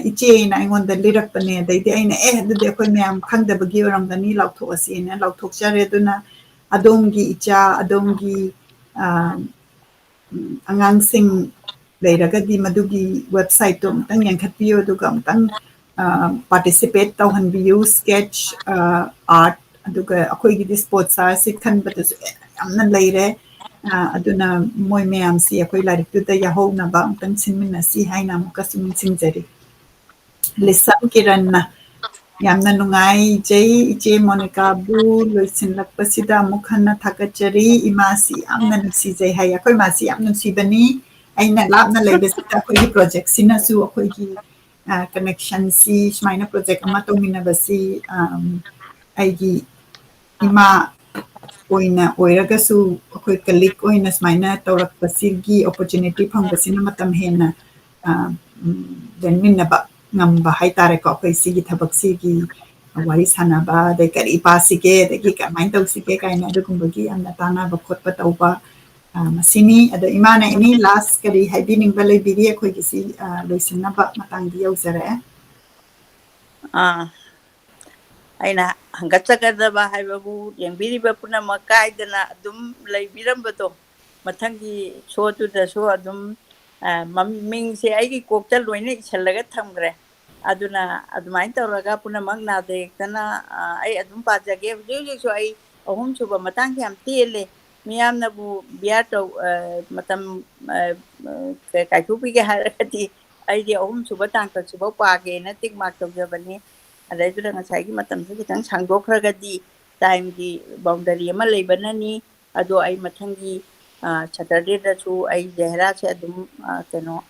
iche na ingonda lirakpane daidi aina adudi akoi myam khangdabagi oramgani lauthokasina lauthokchare aduna adongi icha adongi angangsing leiragadi madugi website to amtang yankhatpiyo aduga amtang participate tawhanbiyu sketch art aduga akoigidi sports si khanbadasu yamna leire aduna moi mayam si akoi larik tu da yahouna ba amtang sinminasi haina amuka singjari Lisam Kiranna yamna nungai jai iche Monica bu loisin lakpasida mukhanna thakachari imasi amna nusi jai hai akoi masi amna nusi bani aina labna leibesita akoi project sina su akoi gi connection si smaina project ama to mina basi aigi ima oina oiragasu akoi kalik oina smaina tawrakpasigi opportunity phangpasina matam hena benminaba ngamba haitare ko akoi sigi thabak sigi wari sanaba de kari pasige de ki kamai tausige kaina adugumbagi amna tanaba khotpa tauba masini ado imana ini last kari haibining balai biri akoi gisi loisinaba matangdi yauzare aina hangatsagadaba haibabu yengbiriba punama kaidana adum leibirambado matangi shotu da so adum maming se aigi kokta loine ichalaga thamgre aduna adumain tawraga punamak nade kana ai adum pajage jeje so ai ahum suba matang yam tele miyamna bu biato matam kaitupi ge harati ai di ahum suba tang ta suba page na tik mak tawjabani adai ngasai gi matam su kitang sangdokhragadi time gi boundary ama leibanani ado ai mathangi Saturday da su ai Jahera se adum keno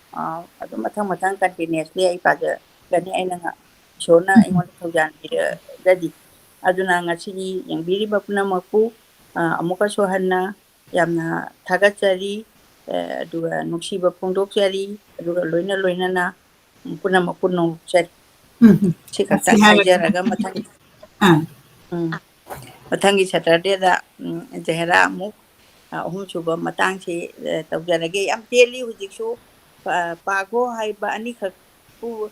adum mathang continuously ai paja gani aina nga shona ingon thaujan dadi aduna ngasi yengbiri bapuna maku amuka sohanna yamna thagachari aduga nuksiba phongdokchari aduga loina na puna makuno chari Sikata haijaraga matangi Saturday da Jahera amuk ahum suba matang si tawjarage yam teli hujiksu pago haiba ani khak pu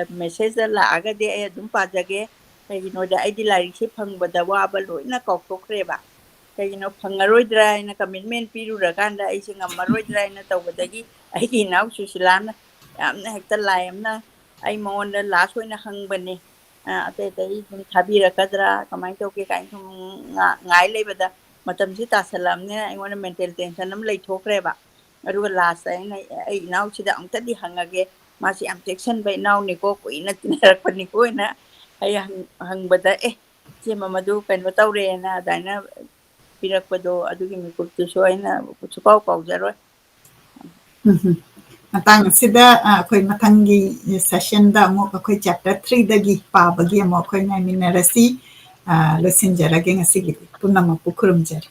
message da laaga de ay adum pajage kayino da ai di lari si phangbada waba loina kauktokreba kayino phangaroidra ina commitment piruraganda ai singammaroidra ina tawbadagi ai gi naw susilana yamna hekta layamna ai monda last oina hangbane ate dum thabirakadra kamai tawke kain thum ngai leibada matam si tasalamne aingona mental tension am leithokraeba aduga last ai naw sida amta di hangage masi am section bai naw ni ko ina tinarakpani ko ina ai hangbada che mamadu kaino tawre na daina pirakpado adugi mikurtu so aina chupau paujaro matang sida akoi mathangi session da mo akoi chapter 3 dagi pabagi mo akoi nai minarasi losinjarage ngasigi punama pukurumjari